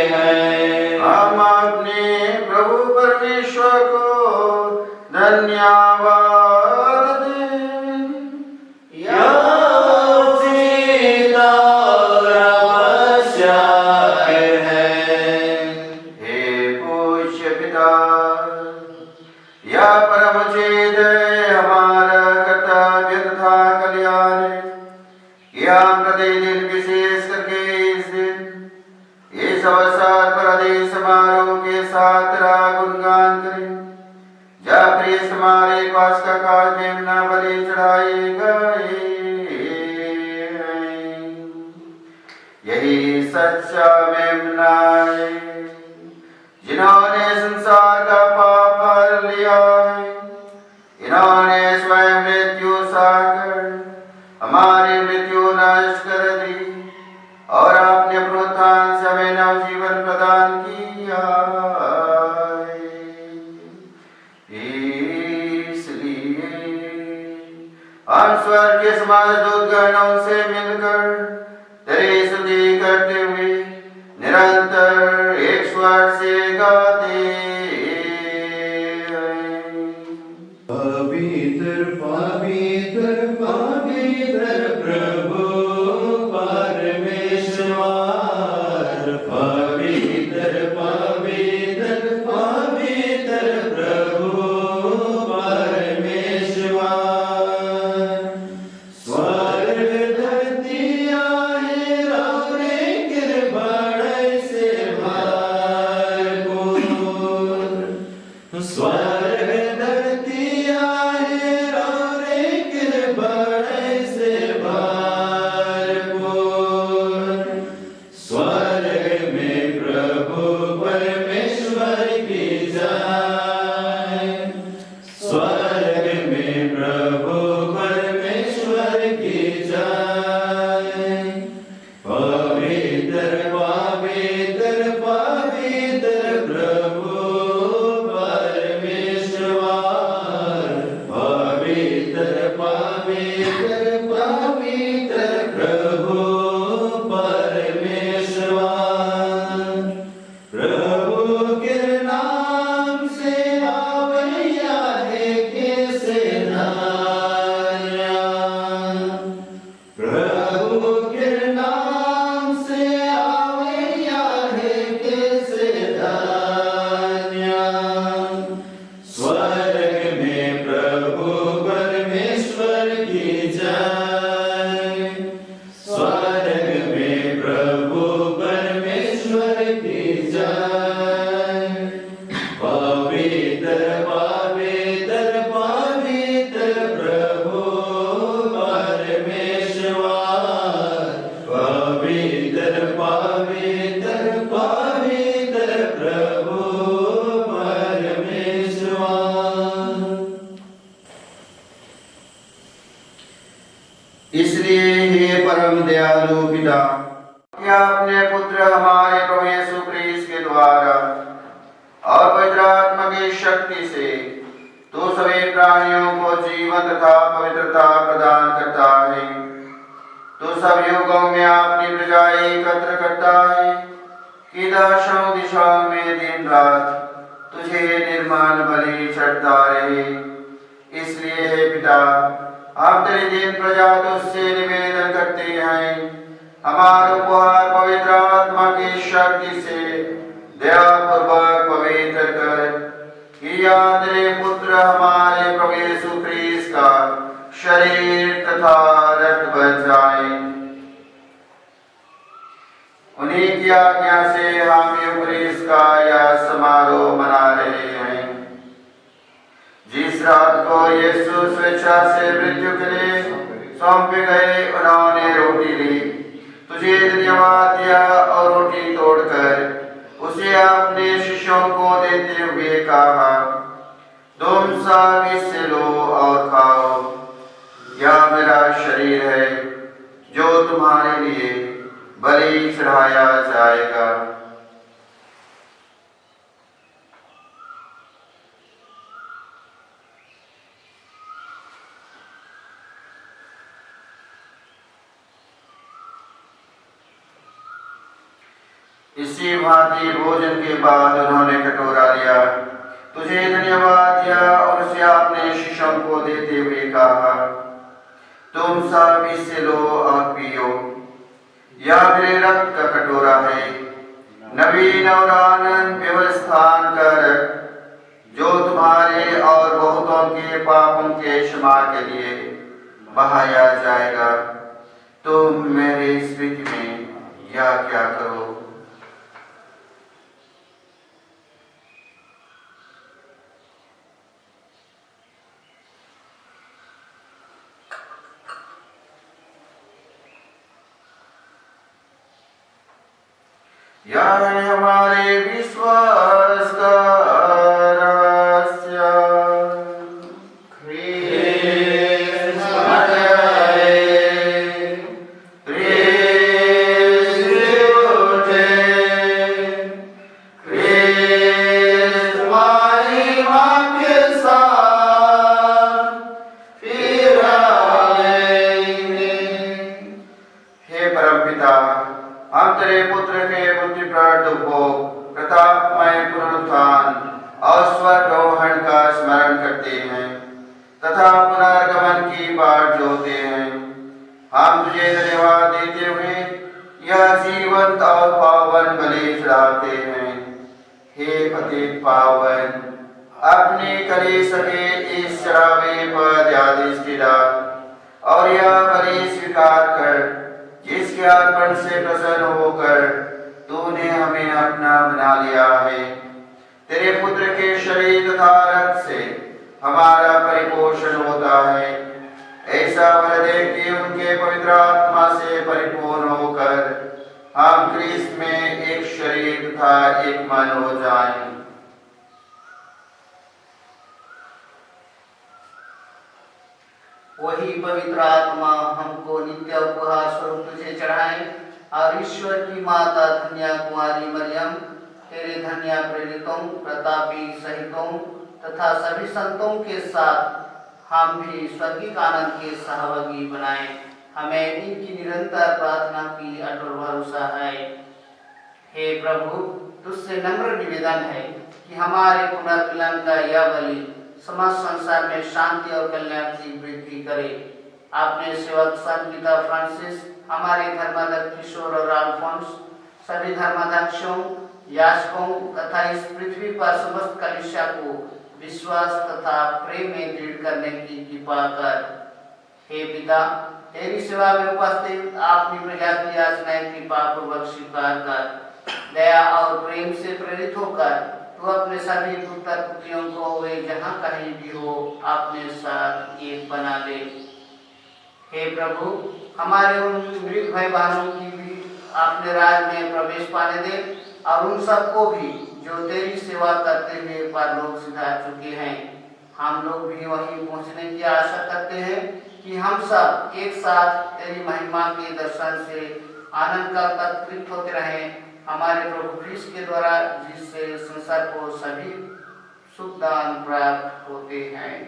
हैं। हम अपने प्रभु परमेश्वर को धन्यवाद दें। यह सीधा और आवश्यक है। हे पूज्य पिता, या परम चेत हमारा कर्तव्य तथा कल्याण है कि हम प्रतिदिन विशेष करके इस दिन इस अवसर पर आदेश समारोह के साथ तेरा गुणगान करें। जब ख्रीष्ट हमारे पास का काज मेमना बलि चढ़ाए गए, यही सच्चा मेमना है जिन्होंने संसार का पाप हर लिया है। इन्होंने स्वयं मृत्यु सहकर हमारी मृत्यु नष्ट कर दी और अपने पुनरुत्थान से हमें नवजीवन प्रदान किया। इसलिए हम स्वर्ग के समाज दूतगणों से मिलकर तेरी स्तुति करते हुए निरंतर एक स्वर से गाते हैं। पवित्र पवित्र पवित्र प्रभु परमेश्वर, पवित्र पवित्र पवित्र प्रभु परमेश्वर। स्वर्ग धरती आहे रौरे किरबड़ै से भरपूर। स्वर्ग धरती आहे रौरे किरबड़ै से भरपूर। स्वर्ग में प्रभु परमेश्वर की जय। स्वर्ग में प्रभु परमेश्वर की जय। पवित्र पवित्र पवित्र प्रभु परमेश्वर, पवित्र पवित्र पवित्र प्रभु परमेश्वर। प्रभु के नाम से आवैया है कैसे धन्य। प्रभु के नाम से आवैया है कैसे धन्य। स्वर्ग में प्रभु परमेश्वर की जय। स्वर्ग में प्रभु परमेश्वर की जय। पवित्र पवित्र पवित्र प्रभु परमेश्वर, पवित्र पवित्र पवित्र प्रभु परमेश्वर। इसलिए हे परम दयालु पिता, कि आपने पुत्र हमारे प्रभु यीशु ख्रीष्ट के द्वारा और पवित्र आत्मा की शक्ति से तो सभी प्राणियों को जीवन तथा पवित्रता प्रदान करता है। तो सब युगों में अपनी प्रजा एकत्र करता है कि दशों दिशाओं में दिन रात तुझे निर्मल बलि चढ़ता रहे। इसलिए हे पिता, हम तेरी दिन प्रजा तुझसे निवेदन करते हैं, हमारे उपहार पवित्र आत्मा की शक्ति से दयापूर्वक पवित्र कर, कि यह तेरे पुत्र हमारे प्रभु यीशु ख्रीष्ट का शरीर तथा रक्त बन जाए। उन्हीं की आज्ञा से हम यूपरिस्ट का यह समारोह मना रहे हैं। जिस रात को यीशु स्वेच्छा से मृत्यु के लिए सौंपे गए, उन्होंने रोटी ली, तुझे धन्यवाद दिया और रोटी तोड़कर उसे अपने शिष्यों को देते हुए कहा, तुम सब इससे लो और खाओ, यह मेरा शरीर है जो तुम्हारे लिए बलि चढ़ाया जाएगा। इसी भांति भोजन के बाद उन्होंने कटोरा लिया, तुझे धन्यवाद दिया और उसे आपने शिष्यों को देते हुए कहा, तुम सब इससे लो और पियो, यह मेरे रक्त का कटोरा है, नवीन और आनंद व्यवस्थान का रक्त, जो तुम्हारे और बहुतों के पापों के क्षमा के लिए बहाया जाएगा। तुम मेरे स्मृति में यह क्या करो। यह है हमारे विश्वास का रहस्य। हे परमपिता, हम तेरे पुत्र के बुद्धिप्रद उपभोग, प्रतापमय पुनरुत्थान और स्वर्गारोहण का स्मरण करते हैं तथा पुनर्गमन की बाट जोते हैं। हम तुझे धन्यवाद देते हुए यह जीवंत और पावन बलि चढ़ाते हैं। हे पतित पावन, अपने कलेश के इस चढ़ावे पर दृष्टि डाल और यह बलि स्वीकार कर, जिसके अर्पण से प्रसन्न होकर तूने हमें अपना बना लिया है। तेरे पुत्र के शरीर तथा रक्त से हमारा परिपोषण होता है। ऐसा वर दे कि उनके पवित्र आत्मा से परिपूर्ण होकर हम क्रिस्त में एक शरीर तथा एक मन हो जाएं। वही पवित्र आत्मा हमको नित्य उपहार स्वरूप तुझे चढ़ाए और ईश्वर की माता धन्या कुमारी मरियम, तेरे धन्या प्रेरितों, प्रतापी सहितों तथा सभी संतों के साथ हम भी स्वर्गीय आनंद के सहभागी बनाए। हमें इनकी निरंतर प्रार्थना की अटूट भरोसा है। हे प्रभु, तुझसे नम्र निवेदन है कि हमारे पुनर्मिलन का यह बलि समस्त संसार में शांति और कल्याण की वृद्धि करे। आपने सेवक संत पिता फ्रांसिस, हमारे धर्माध्यक्ष किशोर और अल्फोंस, सभी धर्माध्यक्षों, याजकों तथा इस पृथ्वी पर समस्त कलीसिया को विश्वास तथा प्रेम में दृढ़ करने की कृपा कर। हे पिता, तेरी सेवा में उपस्थित आपकी प्रजा की याचनाएं कृपा पूर्वक स्वीकार कर। दया और प्रेम से प्रेरित होकर तू अपने सभी पुत्र पुत्रियों को वे जहाँ कहीं भी हो अपने साथ एक बना ले। हे प्रभु, हमारे उन मृत भाई बहनों की भी अपने राज में प्रवेश पाने दे और उन सबको भी जो तेरी सेवा करते हुए परलोक सिधार चुके हैं। हम लोग भी वहीं पहुँचने की आशा करते हैं कि हम सब एक साथ तेरी महिमा के दर्शन से आनंद का तृप्त होते रहें, हमारे प्रभु ख्रीष्ट के द्वारा, जिससे संसार को सभी सुख दान प्राप्त होते हैं।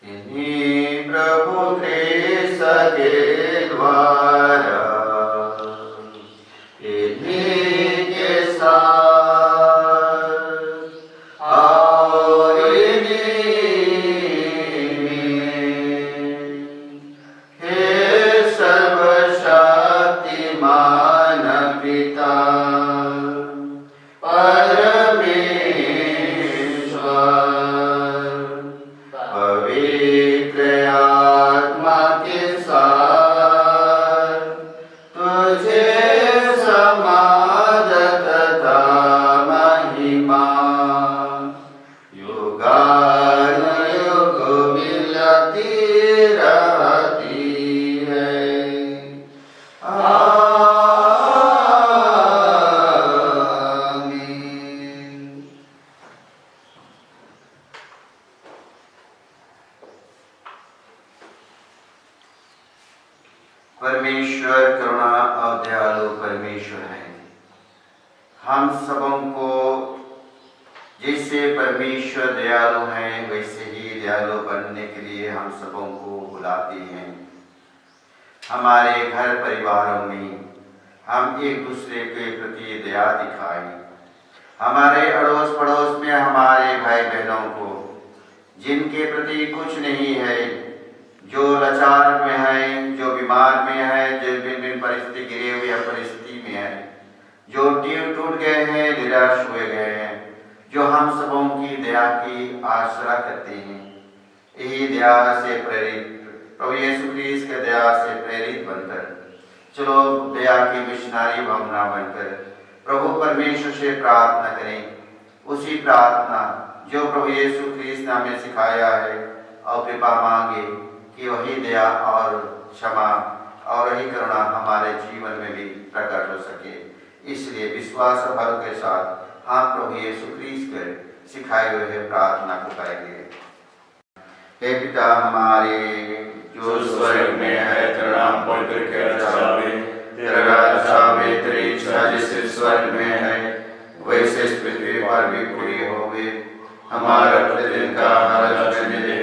इन्हीं प्रभु ख्रीष्ट के द्वारा, इन्हीं के साथ और इन्हीं हे सर्वशक्तिमान पिता परमेश्वर करुणा और दयालु परमेश्वर है। हम सबों को जैसे परमेश्वर दयालु हैं वैसे ही दयालु बनने के लिए हम सबों को बुलाते हैं। हमारे घर परिवारों में हम एक दूसरे के प्रति दया दिखाएं। हमारे अड़ोस पड़ोस में हमारे भाई बहनों को जिनके प्रति कुछ नहीं है, जो लाचार में है, जो बीमार में है, जो भिन्न परिस्थिति गिरे हुए परिस्थिति में है, जो टूट गए हैं, निराश हुए गए हैं, जो हम सबों की दया की आसरा करते हैं। यही दया से प्रेरित प्रभु यीशु क्रिस्ट के दया से प्रेरित बनकर चलो दया की मिशनारी भावना बनकर प्रभु परमेश्वर से प्रार्थना करें। उसी प्रार्थना जो प्रभु यीशु क्रिस्त ने हमें सिखाया है, और कृपा मांगे कि वही दया और क्षमा और वही करुणा हमारे जीवन में भी प्रकट हो सके। इसलिए विश्वास और भरोसे के साथ हम प्रभु यीशु क्रिस्त के सिखाए हुए प्रार्थना को करेंगे। हे पिता हमारे जो स्वर्ग में है, तेरा नाम पवित्र किया जावे, तेरा राज्य आवे, तेरी इच्छा जैसे स्वर्ग में है वैसे इस पृथ्वी पर भी पूरी होवे। हमारा प्रतिदिन का आहार आज हमें दे,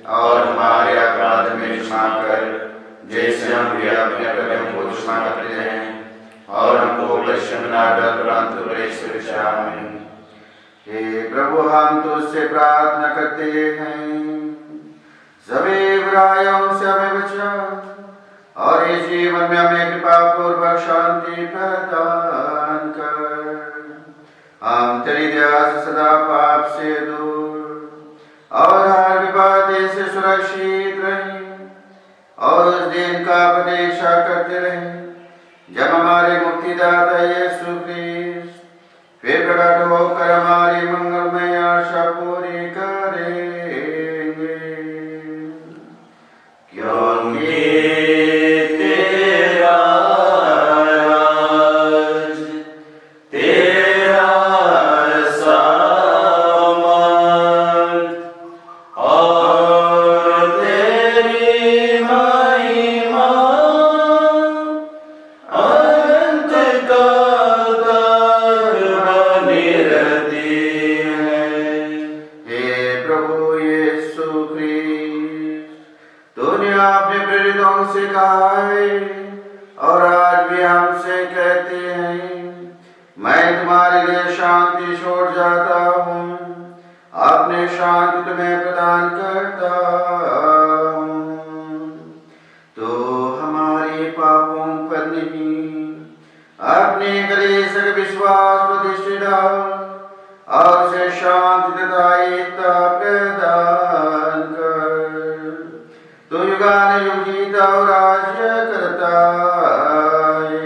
और हमारे अपराध में क्षमा कर जैसे हम भी अपने अपराधियों को क्षमा करते हैं, और हमको परीक्षा में न डाल परंतु परीक्षा से बचा। हे प्रभु हम तुझसे प्रार्थना करते हैं, सभी बुराइयों से हमें बचा, और इस जीवन में हमें कृपा पूर्वक शांति प्रदान कर। हम तेरी दया से सदा पाप से दूर और हर विपत्ति से सुरक्षित रहें, और उस दिन का प्रतीक्षा करते रहें जब हमारे मुक्तिदाता यीशु क्रिस्त फिर प्रकट होकर हमारी मंगलमय आशा पूरी करेंगे। क्योंकि तेरा राज, तेरा सामर्थ और तेरी महिमा अनंत काल बनी रहती है। हे प्रभु यीशु क्रिस्त, तूने अपने प्रेरितों से कहा है, और आज भी हमसे कहते हैं, मैं तुम्हारे लिए शांति छोड़ जाता हूँ, अपने शांति तुम्हें प्रदान करता हूँ। तो हमारे पापों पर नहीं, अपने कलेश विश्वास पर दृष्टि डाल, और उसे शांति तथा एकता प्रदान कर। तो युगानुयुग जीता और राज्य करता है।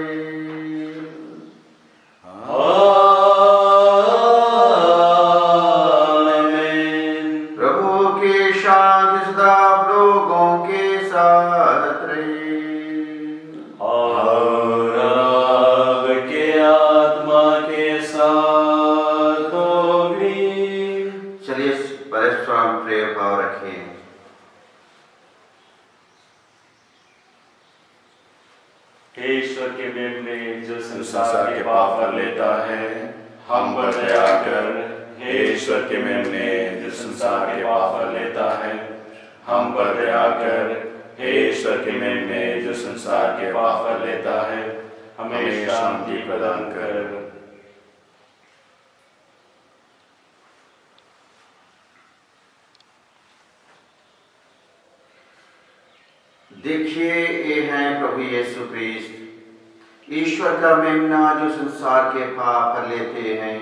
आमीन। प्रभु की शांति सदा आप लोगों के साथ रहे, और आपके आत्मा के साथ भी। चलिए परस्पर प्रेम भाव रखें। हे ईश्वर के मेमने जो संसार के पाप कर लेता है, हम पर दया कर। हे ईश्वर के मेमने जो संसार के पाप कर लेता है, हम पर दया कर। हे ईश्वर के मेमने जो संसार के पाप कर लेता है, हमें शांति प्रदान कर। देखिए ये है प्रभु यीशु क्रिस्त, ईश्वर का मेमना जो संसार के पाप कर लेते हैं।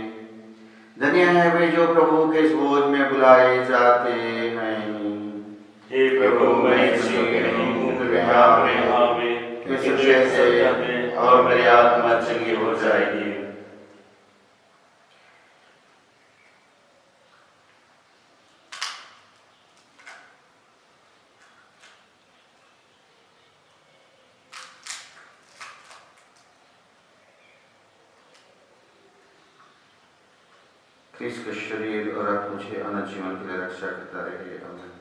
धन्य है वे जो प्रभु के इस भोज में बुलाए जाते हैं। हे प्रभु मैं योग्य नहीं हूँ कि आप में आवे, से और मेरी आत्मा चंगी हो जाएगी। क्रिस्त का शरीर और रक्त मुझे अनंत जीवन के लिए रक्षा करता रहे। आमीन।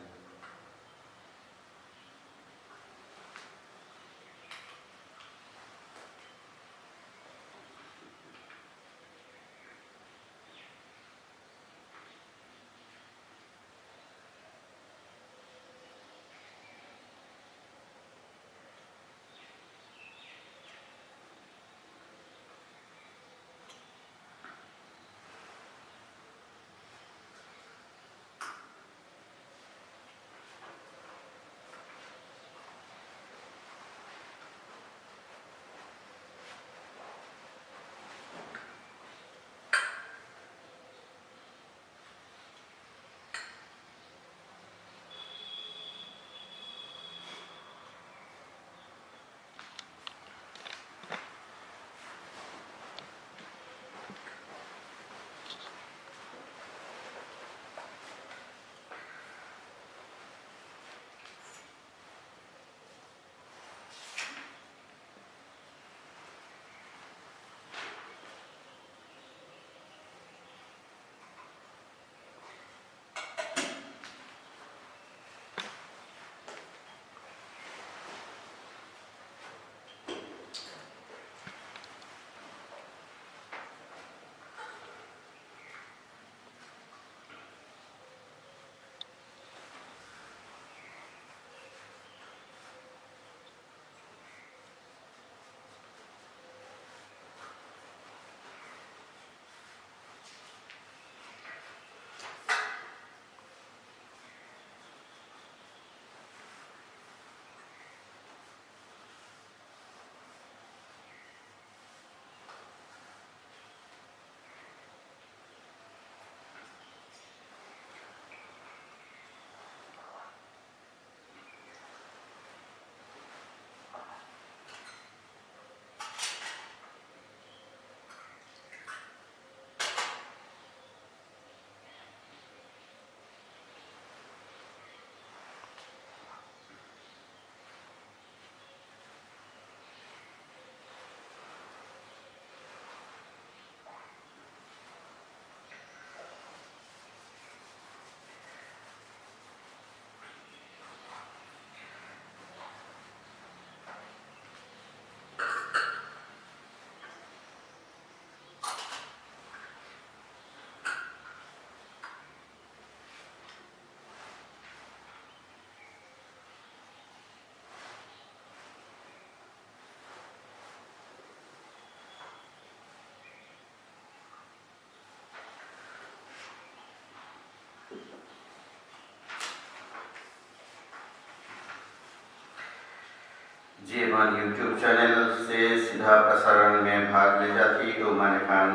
जीवन यूट्यूब चैनल से सीधा प्रसारण में भाग ले जाती तो मैंने खान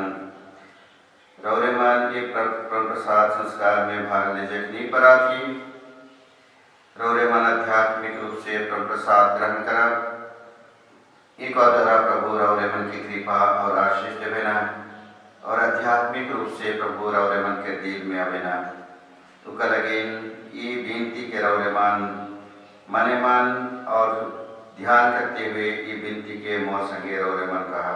रौरेमान के प्रसाद संस्कार में भाग ले जखनी पड़ा थी। रौरेमान आध्यात्मिक रूप से प्रसाद ग्रहण करा। एक और धरा प्रभु रौरेमान की कृपा और आशीष देवेना और आध्यात्मिक रूप से प्रभु रौरेमान के दिल में आवेना। तो कल अगेन ये विनती के रौरेमान मने मन और ध्यान करते हुए ये विनती के मोह संगे रौरेमान कहा।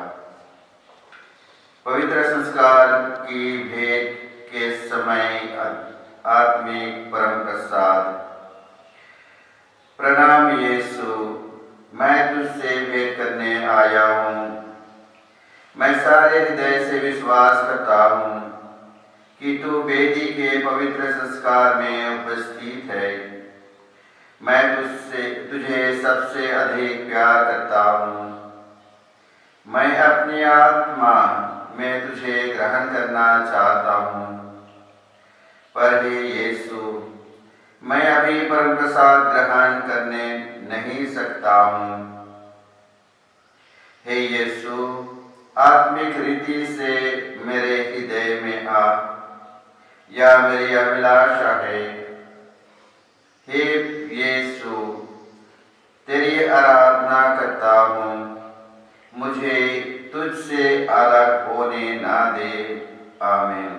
पवित्र संस्कार की भेंट के समय आत्मिक परम प्रसाद। प्रणाम यीशु, मैं तुझसे भेंट करने आया हूँ। मैं सारे हृदय से विश्वास करता हूँ कि तू वेदी के पवित्र संस्कार में उपस्थित है। मैं तुझे सबसे अधिक प्यार करता हूँ। मैं अपनी आत्मा में तुझे ग्रहण करना चाहता हूँ। पर हे यीशु, मैं अभी परम प्रसाद ग्रहण करने नहीं सकता हूँ। हे यीशु, आत्मिक रीति से मेरे हृदय में आ, या मेरी अभिलाषा है। हे यीशु, तेरी आराधना करता हूँ। मुझे तुझसे अलग होने ना दे। आमीन।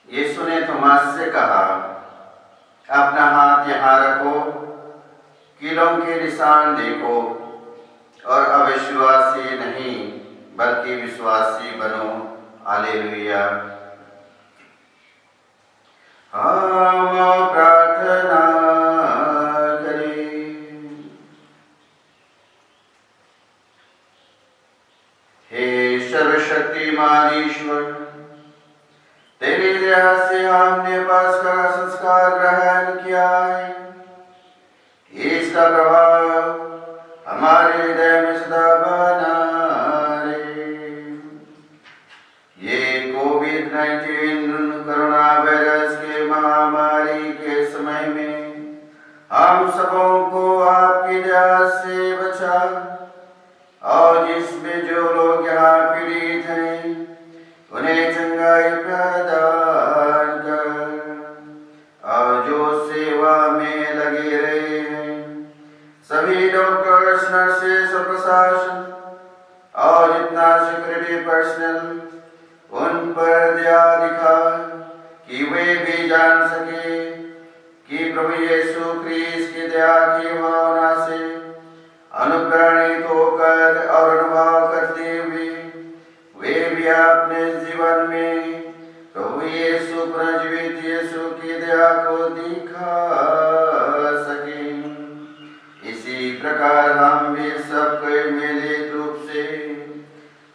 यीशु ने थोमास से कहा, अपना हाथ यहाँ रखो, कीलों के निशान देखो और अविश्वासी नहीं बल्कि विश्वासी बनो। हालेलुया। हम प्रार्थना करें। हे सर्वशक्तिमान ईश्वर, तेरी दया से हमने पास्का का संस्कार ग्रहण किया है। इसका प्रभाव हमारे हृदय में सदा बना रहे। ये कोविड-19 कोरोना वायरस के महामारी के समय में हम सबों को आपकी दया से बचा, और जिसमें जो लोग यहाँ पीड़ित हैं उन्हें चंगाई प्रदान कर, और जो सेवा में लगे रहे हैं सभी डॉक्टर्स, नर्सेस और प्रशासन और जितना सिक्योरिटी पर्सनल, उन पर दया दिखा कि वे भी जान सके कि प्रभु यीशु क्रिस्ट की दया की भावना से अनुप्राणित होकर और अनुभव करते हुए वे भी अपने जीवन में प्रभु यीशु पुनर्जीवित यीशु की दया को दिखा सकें। इसी प्रकार हम भी सब मिलित रूप से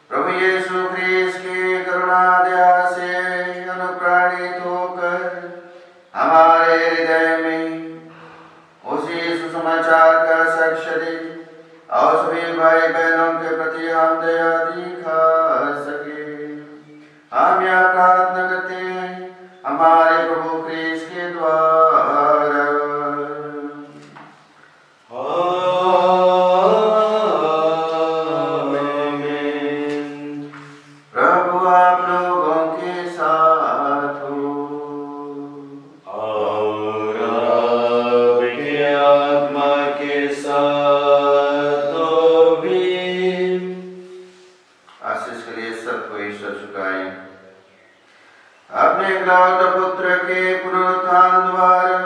प्रभु यीशु क्रिस्ट की करुणा दया से अनुप्राणित होकर हमारे हृदय में उसी सुसमाचार का साक्ष्य दे और सभी भाई बहनों के प्रति हम दया दिखा सके। हम यह प्रार्थना करते हैं हमारे प्रभु क्रिस्ट के द्वारा। आमीन। प्रभु आप लोगों के साथ हो और आपके आत्मा के साथ हो भी। आशीष के लिए सबको ईश्वर झुकाएं। अपने एकलौते पुत्र के पुनरुत्थान द्वारा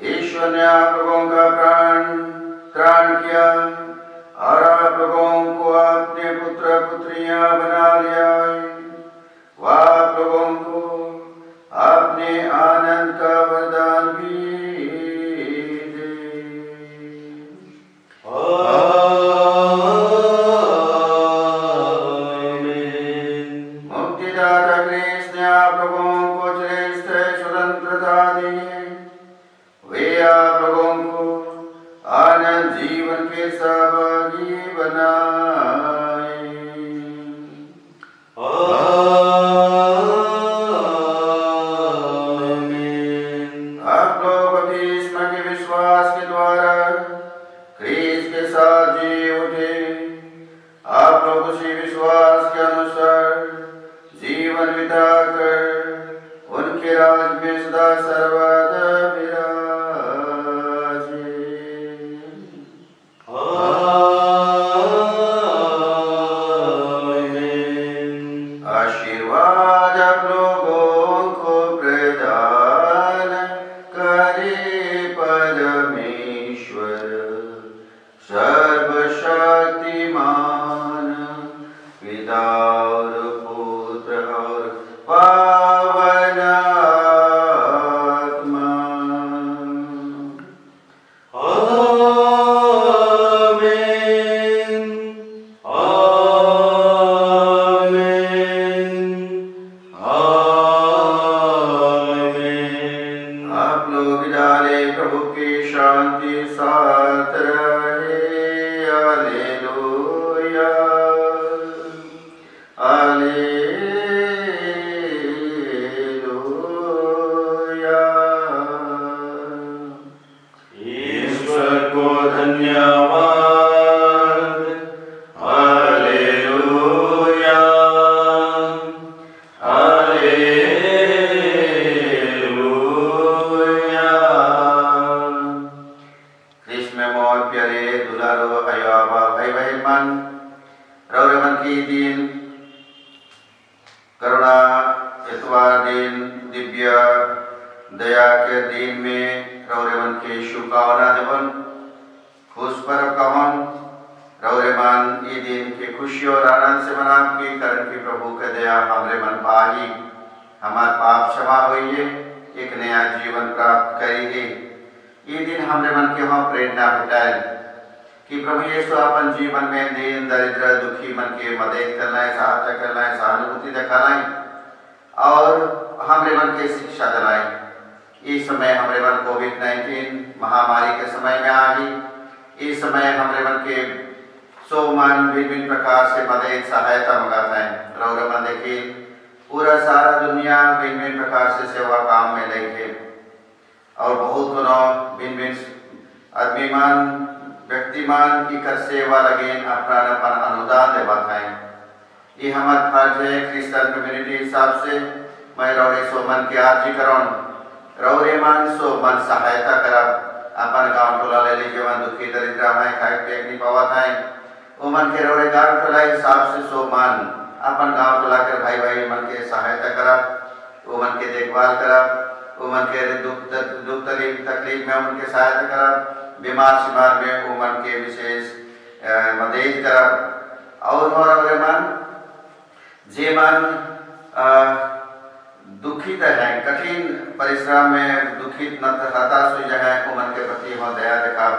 ईश्वर ने आप लोगों का त्राण किया और आप लोगों को अपने पुत्र पुत्रियां बना लिया है। वह आप लोगों को अपने आनंद का वरदान भी दे। मुक्तिदाता कृष्ण ने आप लोगों को श्रेष्ठ स्वतंत्रता दी है, वे आप लोगों को आनंद जीवन के सहभागी बनाए। आमीन। आप लोग बपतिस्मा के विश्वास के द्वारा ख्रीस्त के साथ जी उठे। आप लोग उसी विश्वास के अनुसार जीवन बिताकर उनके राज में सदा सर्वदा विराजे। आमीन। आशीर्वाद आप लोगों को प्रदान करे परमेश्वर सर्वशक्तिमान, पिता और पुत्र और पावन आत्मा। आमीन। आमीन। आमीन। आप लोग डाले प्रभु की शांति साथ रहे। Hallelujah, hallelujah. ईश्वर को धन्यवाद। हालेलुया। हालेलुया। कृष्ण में मोर प्यारे दुलारो अयाबा भाई बहन मन रौरे मन की दिन करुणा इतवार दिन दिव्य दया के दिन में रौरे मन के शुभकामना देवन खुश पर्व कवन रौरे मन ये दिन के खुशी और आनंद से मना की करण की प्रभु के दया हमरे मन पाही हमार पाप क्षमा होइए एक नया जीवन प्राप्त करिए। ये दिन हमरे मन के हम प्रेरणा भेटाए कि प्रभु यीशु अपन जीवन में दीन दरिद्र दुखी मन के मदद करना है, सहायता करना है, सहानुभूति दिखाना है और हमरे मन के शिक्षा दिलाए। इस समय हमरे मन कोविड-19 महामारी के समय में आई। इस समय हमरे मन के सो मन विभिन्न प्रकार से मदद सहायता मंगाता है। रौरे मन देखिए पूरा सारा दुनिया भिन्न प्रकार से सेवा काम में लगे और बहुत भिन्न भिन्न आदमीमान व्यक्तिमान की कर सेवा लगे अपना अनुदान देवाता है। ये हमार फर्ज है क्रिश्चियन कम्युनिटी हिसाब से मैं रौरे सो मन के आर्जी करौन रौरे मन सो मन सहायता करब अपन गांव टोला ले लीजिए मन दुखी दरिद्र है खाए पेट नहीं पावत है वो मन के रौरे गांव टोला हिसाब से सो मन अपन गांव टोला कर भाई भाई मन के सहायता करब वो मन के देखभाल करब वो मन के दुख तकलीफ में उनके सहायता करब बीमार शिमार में वो मन के विशेष मदद करब और रौरे मन जे मन दुखित है कठिन परिश्रम में दुखित न हताश हो जाए वो मन के प्रति हम दया दिखाब।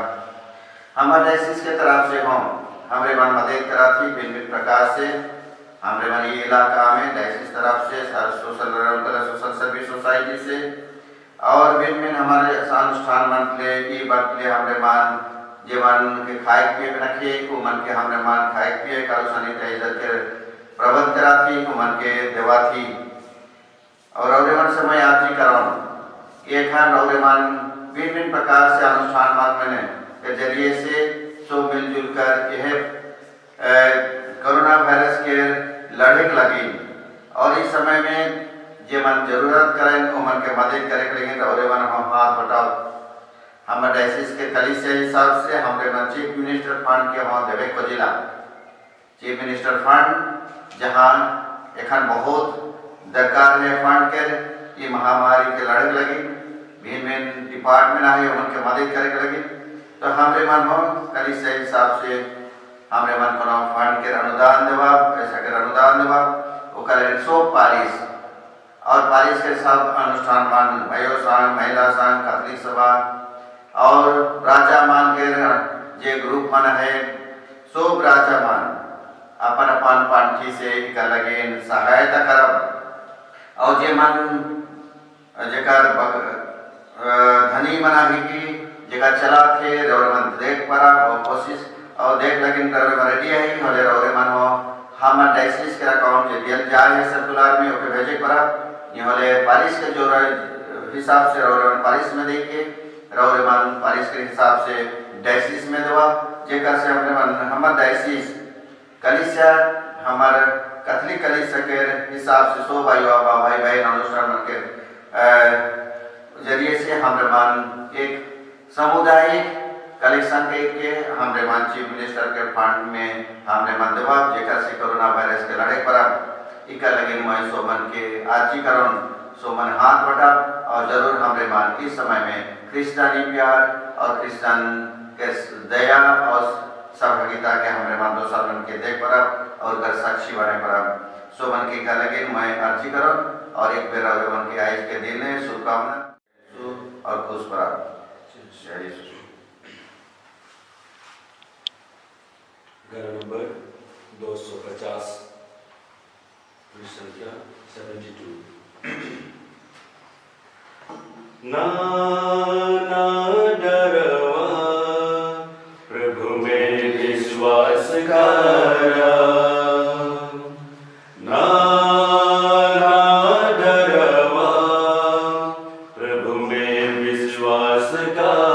हमारे डायसिस के तरफ से हम हमरे मन मदद करा थी भिन्न भिन्न प्रकार से हमरे मन ये इलाका में डायसिस तरफ से सोशल सर्विस सोसाइटी से और भिन्न भिन्न हमारे अनुष्ठान मन के ये बात के हमरे मन जे मन के खाए पिए रखे वो मन के हमरे मन खाए पिए का सैनिटाइजर के प्रबंध करा थी वो मन के देवा थी और रौरेमान समय आजी करौन एक खान रौरेमान भिन्न भिन्न प्रकार से अनुष्ठान मान मैंने के जरिए से सो मिलजुल कर यह कोरोना वायरस के लड़े लगी और इस समय में जे मन जरूरत करें वो मन के मदद करे करेंगे रौरेमान हम हाथ बटाओ हम डायसिस के कली से हिसाब से हमरे मन चीफ मिनिस्टर फंड के हम देवे को जिला चीफ मिनिस्टर फंड जहाँ एखन बहुत दरकार है फंड के ये महामारी के लड़े लगी भिन्न भिन्न डिपार्टमेंट आए उनके मदद करे लगी तो हमरे मन हो कल से हिसाब से हमरे मन को फंड के अनुदान देवा पैसा के अनुदान देवा वो करे सो पारिश और पारिश के सब अनुष्ठान मान भयो संघ महिला संघ कैथोलिक सभा और राजा मान के जे ग्रुप मन है सो राजा मान अपन अपन पांठी से इका लगे सहायता करब और जे मन जेकर धनी मना ही की जेकर चला थे रौरे मन देख पड़ा और कोशिश और देख लेकिन रौरे मन रेडी है होले रौरे मन हो हम डायसिस के अकाउंट जे दियल जाए है सर्कुलर में ओके भेजे पड़ा ये होले पारिश के जो हिसाब से रौरे मन पारिश में दे के रौरे मन पारिश के हिसाब से डायसिस में देवा जेकर से हमने मन हमर डायसिस कलिसिया हमार कैथोलिक कलिसिया के हिसाब से सो भाई बाबा भाई भाई अनुष्ठान मन के जरिए से हमरे मन एक सामुदायिक कलेक्शन के हमरे मन चीफ मिनिस्टर के फंड में हमरे मन देवा जेकर से कोरोना वायरस के लड़ाई पर इका लगे मैं सोमन के आजीकरण सोमन हाथ बटा और जरूर हमरे मन इस समय में क्रिश्चियनी प्यार और क्रिश्चियन के दया और सहभागिता के हमरे मन दो साल के देख पर और घर साक्षी बने पर सोमन के का लगे मैं अर्जी करो और एक बेर मन के आयुष के दिन शुभकामना और खुश पर घर नंबर 250 संख्या 72 ना डरवा प्रभु में विश्वास करा ना डरवा प्रभु में विश्वास करा